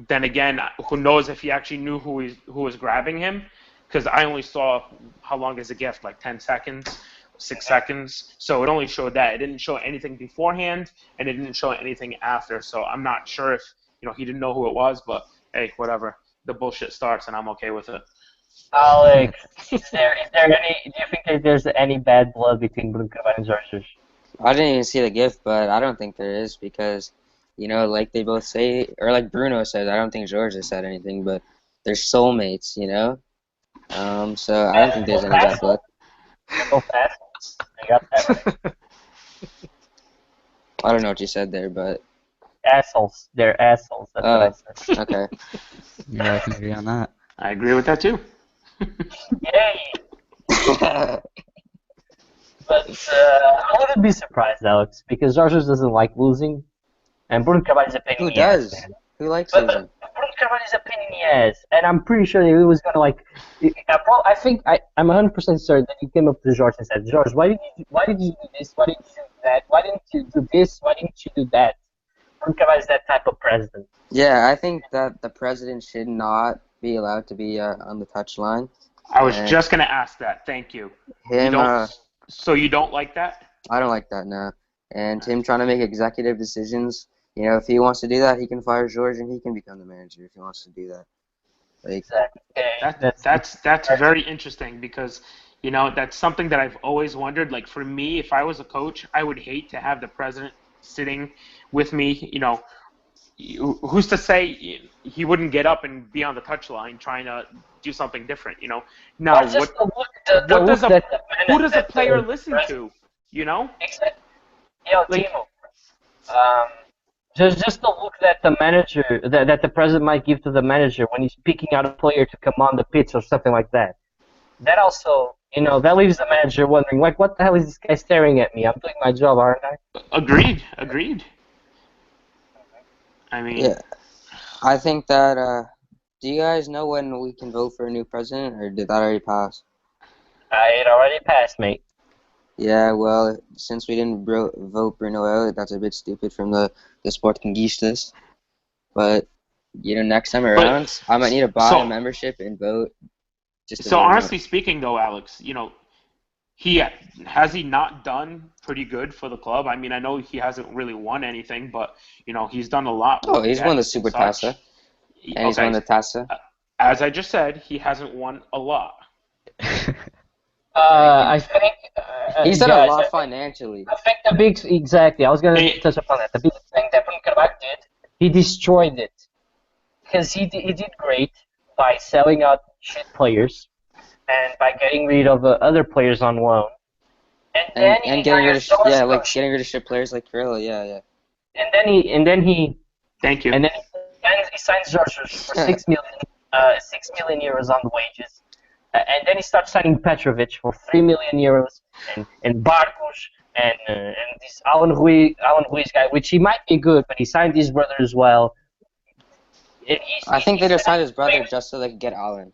Then again, who knows if he actually knew who was grabbing him? Because I only saw how long is a GIF, like 10 seconds, 6 seconds. So it only showed that. It didn't show anything beforehand, and it didn't show anything after. So I'm not sure if he didn't know who it was. But hey, whatever. The bullshit starts, and I'm okay with it. Alex, do you think that there's any bad blood between Bruno Carvalho and Jorge? I didn't even see the GIF, but I don't think there is because, like they both say, or like Bruno said, I don't think Jorge said anything, but they're soulmates, So I don't think there's any bad blood. Both assholes. I got that. I don't know what you said there, but assholes. They're assholes. That's what I said. Okay. Yeah, I can agree on that. I agree with that too. Yay! But I wouldn't be surprised, Alex, because Jorge doesn't like losing, and Bruno Carvalho is a pain in the ass. Who does? Who likes losing? Bruno Carvalho is a pain in the ass, and I'm pretty sure that he was gonna I think I'm 100% certain that he came up to Jorge and said, "Jorge, why did you do this? Why didn't you do that? Why didn't you do this? Why didn't you do that?" Bruno Carvalho is that type of president. Yeah, I think that the president should not be allowed to be on the touchline. I was just going to ask that. Thank you. So you don't like that? I don't like that, no. And him trying to make executive decisions, if he wants to do that, he can fire George and he can become the manager if he wants to do that. Exactly. That's very interesting because, that's something that I've always wondered. Like, for me, if I was a coach, I would hate to have the president sitting with me, who's to say he wouldn't get up and be on the touchline trying to do something different, Now, who does a player listen to, Exactly. Timo. Just the look that the manager, that the president might give to the manager when he's picking out a player to come on the pitch or something like that. That also, that leaves the manager wondering, like, what the hell is this guy staring at me? I'm doing my job, aren't I? Agreed. I mean, yeah. I think that. Do you guys know when we can vote for a new president, or did that already pass? It already passed, mate. Yeah, well, since we didn't vote Bruno out, that's a bit stupid from the Sportingistas. But next time But around, I might need to buy a so membership and vote just to so vote him out. honestly speaking, though, Alex, he has he not done pretty good for the club? I mean, I know he hasn't really won anything, but he's done a lot Oh, with he's won the debts and Super such. Tassa, and he's won Okay, the Tassa. as I just said, he hasn't won a lot. I think He's done a guys, lot financially. I think the big exactly. I was gonna Hey. touch upon that. The big thing that Bunkarbach did, he destroyed it, because he did great by selling out shit players and by getting rid of other players on loan, and then And he getting rid of hired getting rid of shit players like Kirilla, yeah. and then he Thank you. and then he signs George for 6 million euros on the wages. And then he starts signing Petrovic for 3 million euros and Barcos and this Alan Ruiz guy, which he might be good, but he signed his brother as well. I think they just signed his brother just so they could get Alan.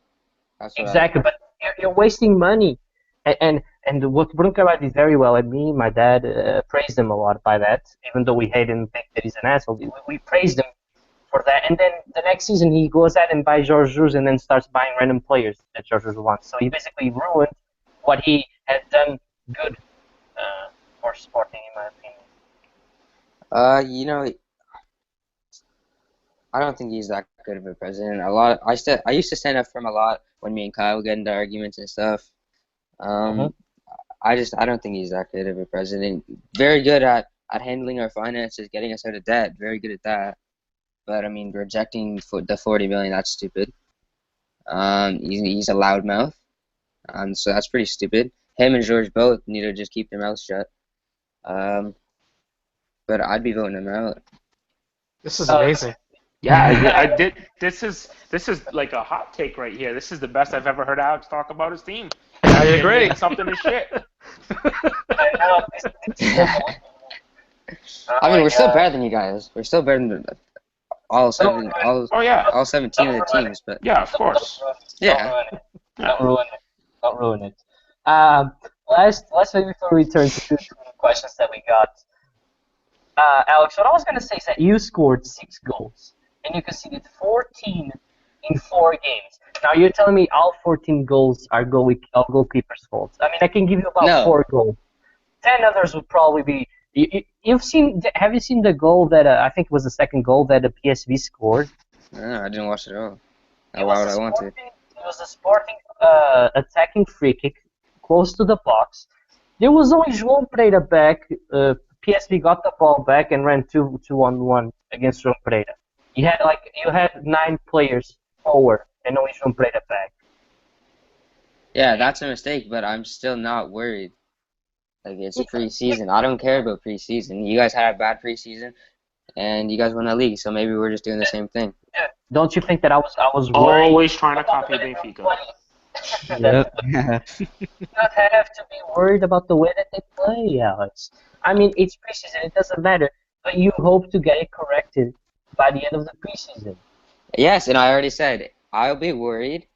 That's what Exactly, but you're wasting money. And what Brunkerman did very well, and me, my dad praised him a lot by that, even though we hate him and think that he's an asshole. We praised him for that, and then the next season he goes out and buys George Jesus and then starts buying random players that George Jesus wants. So he basically ruined what he had done good for Sporting, in my opinion. I don't think he's that good of a president. I used to stand up for him a lot when me and Kyle would get into arguments and stuff. I don't think he's that good of a president. Very good at handling our finances, getting us out of debt. Very good at that. But I mean, rejecting the 40 million, that's stupid. He's a loudmouth. So that's pretty stupid. Him and George both need to just keep their mouths shut. But I'd be voting him out. This is amazing. Yeah, I did. This is like a hot take right here. This is the best I've ever heard Alex talk about his team. I agree. Something is shit. I mean, we're still better than you guys. We're still better than all 17 Oh yeah. of the teams. But Yeah, of course. yeah. Don't ruin it. Don't ruin it. Last thing before we turn to the questions that we got. Alex, what I was going to say is that you scored 6 goals, and you conceded 14 in 4 games. Now, you're telling me all 14 goals are goalkeeper's faults. I mean, I can give you about 4 goals. 10 others would probably be... Have you seen the goal that, I think it was the second goal that the PSV scored? No, I didn't watch it at all. Why would I want to? It was a Sporting attacking free kick close to the box. There was only João Pereira back. PSV got the ball back and ran 2-1-1 against João Pereira. You had 9 players forward and only João Pereira back. Yeah, that's a mistake, but I'm still not worried. Like, it's preseason. I don't care about preseason. You guys had a bad preseason, and you guys won the league, so maybe we're just doing the same thing. Don't you think that I was worried? Always trying to copy Benfica. Yep. You not have to be worried about the way that they play, Alex. I mean, it's preseason. It doesn't matter. But you hope to get it corrected by the end of the preseason. Yes, and I already said I'll be worried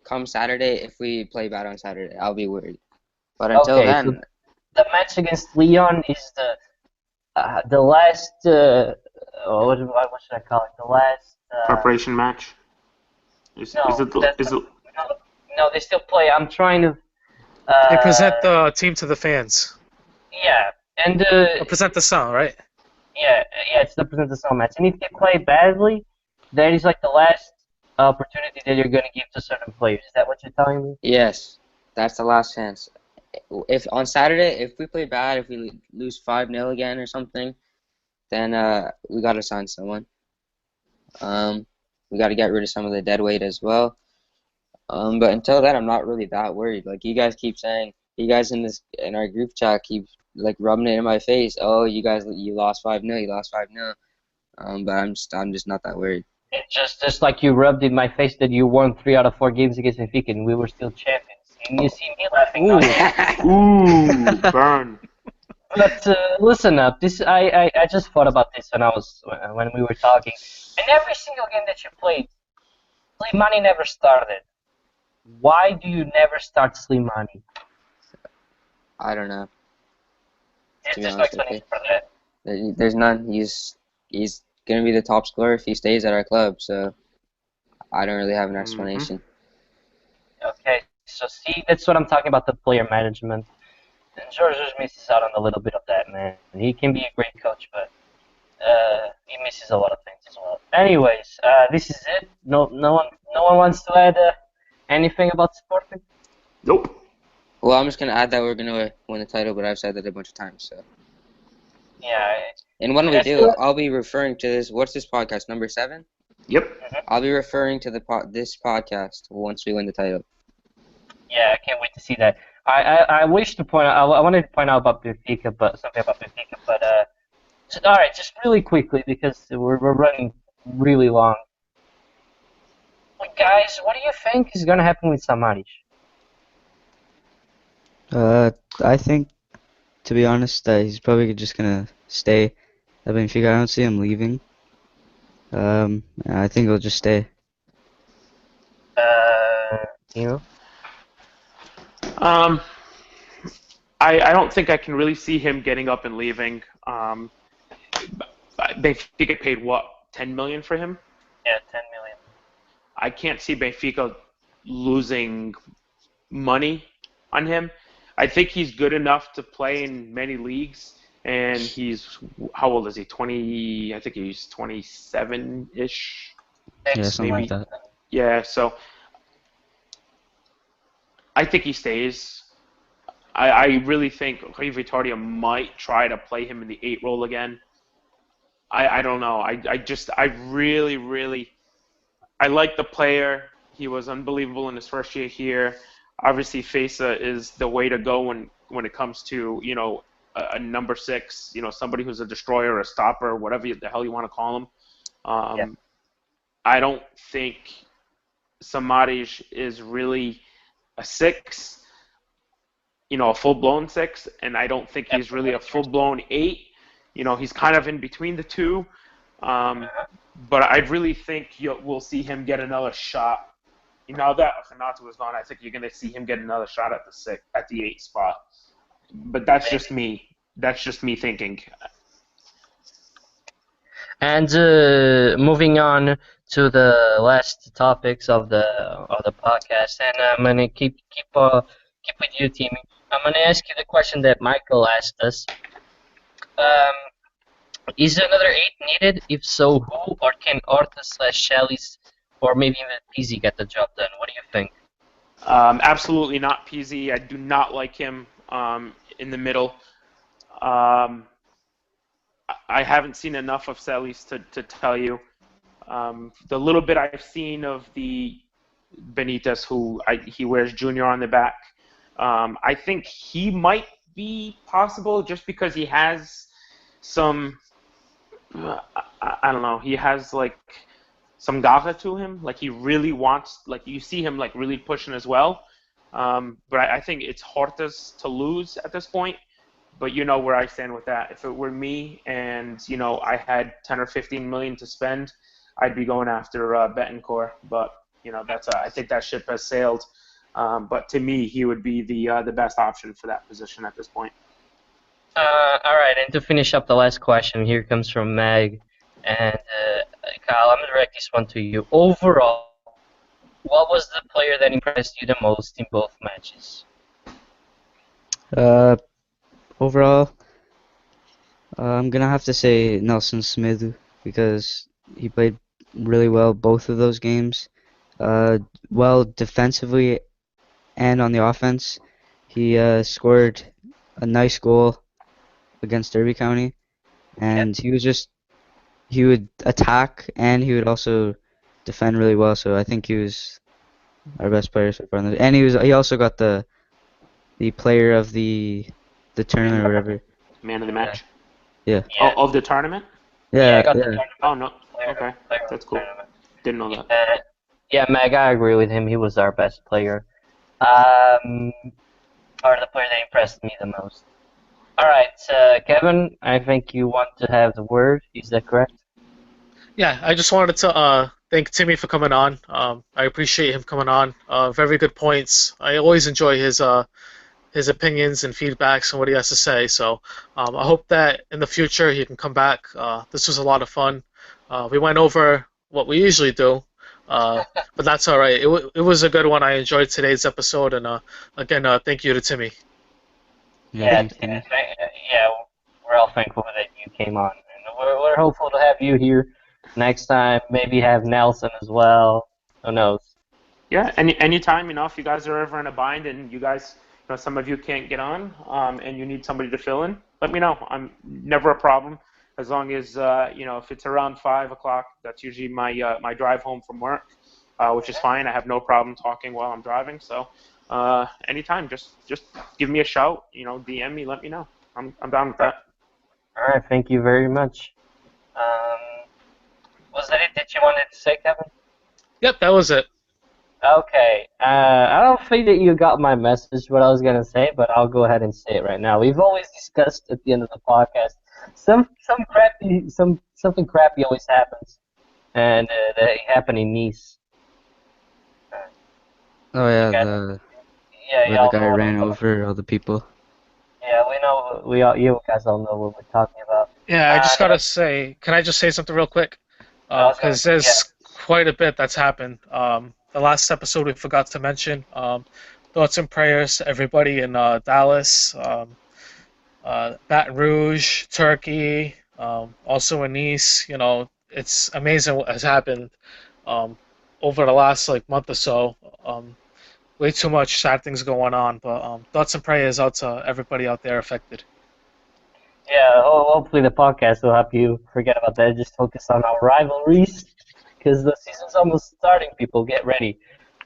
come Saturday if we play bad on Saturday. I'll be worried. But until then... So the match against Lyon is the last... what should I call it? The last... Preparation match. No, they still play. I'm trying to... They present the team to the fans. Yeah, and... Or present the song, right? Yeah, it's the present the song match. And if they play badly, that is like the last opportunity that you're going to give to certain players. Is that what you're telling me? Yes, that's the last chance. If on Saturday, if we play bad, if we lose 5-0 again or something, then we got to sign someone. We got to get rid of some of the dead weight as well. But until then, I'm not really that worried. Like, you guys keep saying, you guys in our group chat keep like rubbing it in my face. Oh, you lost 5-0, you lost 5-0. But I'm just not that worried. It's just like you rubbed in my face that you won 3 out of 4 games against Benfica and we were still champions. And you see me laughing. Ooh, burn. But listen up. This I just thought about this when we were talking. In every single game that you played, Slimani never started. Why do you never start Slimani? I don't know, to be There's no honest with you. explanation for that. There's none. He's gonna be the top scorer if he stays at our club. So I don't really have an explanation. Okay, so see, that's what I'm talking about, the player management. And George just misses out on a little bit of that, man. He can be a great coach, but he misses a lot of things as well. Anyways, this is it. No one wants to add anything about Sporting. Nope. Well, I'm just gonna add that we're gonna win the title, but I've said that a bunch of times. So, Yeah. and when we Yes, do, I'll be referring to this. What's this podcast, number 7? Yep. I'll be referring to this podcast once we win the title. Yeah, I can't wait to see that. I wish to point out. I wanted to point out about Benfica, but something about Benfica. But all right, just really quickly because we're running really long. But guys, what do you think is gonna happen with Samaris? I think, to be honest, that he's probably just gonna stay at Benfica. I don't see him leaving. I think he'll just stay. You know? I don't think I can really see him getting up and leaving. Benfica paid what, 10 million for him? Yeah, 10 million. I can't see Benfica losing money on him. I think he's good enough to play in many leagues, and he's, how old is he? 20? I think he's 27-ish. Yeah, something maybe. like that. Yeah, so I think he stays. I really think Vitória might try to play him in the 8 role again. I don't know. I really I like the player. He was unbelievable in his first year here. Obviously, Fesa is the way to go when it comes to, a number 6, somebody who's a destroyer, a stopper, whatever the hell you want to call him. Yeah. I don't think Samaris is really a 6, a full-blown 6, and I don't think he's really a full-blown 8. He's kind of in between the two. But I really think we'll see him get another shot. Now that Renato is gone, I think you're going to see him get another shot at the 8 spot. But that's just me. That's just me thinking. And moving on to the last topics of the podcast, and I'm gonna keep with you, Timmy. I'm gonna ask you the question that Michael asked us. Is another 8 needed? If so, who? Or can Horta/Shellis or maybe even Pizzi get the job done? What do you think? Absolutely not Pizzi. I do not like him in the middle. I haven't seen enough of Celis to tell you. The little bit I've seen of the Benitez, he wears Junior on the back, I think he might be possible just because he has some, I don't know, he has like some garra to him. Like he really wants, like you see him like really pushing as well. But I think it's Horta's to lose at this point. But you know where I stand with that. If it were me and, I had 10 or 15 million to spend, I'd be going after Betancourt. But, I think that ship has sailed. But to me, he would be the best option for that position at this point. All right, and to finish up the last question, here comes from Meg. And Kyle, I'm going to direct this one to you. Overall, what was the player that impressed you the most in both matches? Overall, I'm gonna have to say Nelson Smith because he played really well both of those games. Well defensively and on the offense, he scored a nice goal against Derby County, and he would attack and he would also defend really well. So I think he was our best player so far. And he also got the player of the tournament or whatever. Man of the match? Yeah. Yeah. Oh, of the tournament? I Yeah. got the Yeah. tournament Oh, no. player Okay. of the That's cool. tournament. Didn't know that. Yeah, Meg, I agree with him. He was our best player. Or the player that impressed me the most. All right, Kevin, I think you want to have the word. Is that correct? Yeah, I just wanted to thank Timmy for coming on. I appreciate him coming on. Very good points. I always enjoy his opinions and feedbacks and what he has to say. So I hope that in the future he can come back. This was a lot of fun. We went over what we usually do, but that's all right. It was a good one. I enjoyed today's episode, and again, thank you to Timmy. Yeah, thanks, Timmy. Yeah, we're all thankful that you came on, and we're hopeful to have you here next time. Maybe have Nelson as well. Who knows? Yeah, anytime, if you guys are ever in a bind and you guys, some of you can't get on, and you need somebody to fill in, let me know. I'm never a problem, as long as if it's around 5 o'clock, that's usually my drive home from work, which is fine. I have no problem talking while I'm driving. So, anytime, just give me a shout. DM me, let me know. I'm down with that. All right, thank you very much. Was that it that you wanted to say, Kevin? Yep, that was it. Okay. I don't think that you got my message, what I was gonna say, but I'll go ahead and say it right now. We've always discussed at the end of the podcast something crappy always happens, and that happened in Nice. Oh yeah, Okay. where the y'all guy know what ran I'm over all the people. Yeah, we know. You guys all know what we're talking about. Yeah, I just gotta say, can I just say something real quick? Because there's quite a bit that's happened. The last episode we forgot to mention. Thoughts and prayers to everybody in Dallas, Baton Rouge, Turkey, also in Nice. It's amazing what has happened over the last month or so. Way too much sad things going on, but thoughts and prayers out to everybody out there affected. Yeah, hopefully the podcast will help you forget about that. Just focus on our rivalries, because the season's almost starting. People, get ready.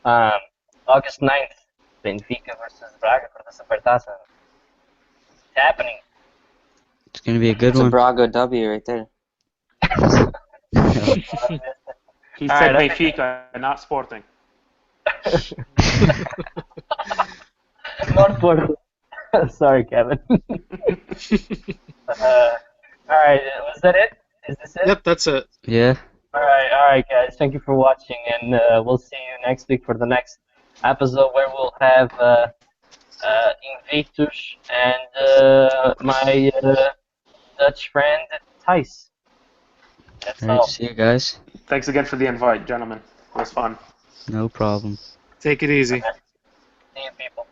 August 9th, Benfica versus Braga for the Supertaça. It's happening. It's gonna be a good It's a one. Braga W right there. He All said right, Benfica, not Sporting. Not for. Sorry, Kevin. All right, was that it? Is this it? Yep, that's it. Yeah. All right, guys. Thank you for watching, and we'll see you next week for the next episode where we'll have Invictus and my Dutch friend Thijs. That's All right. all. See you guys. Thanks again for the invite, gentlemen. It was fun. No problem. Take it easy. See you, people.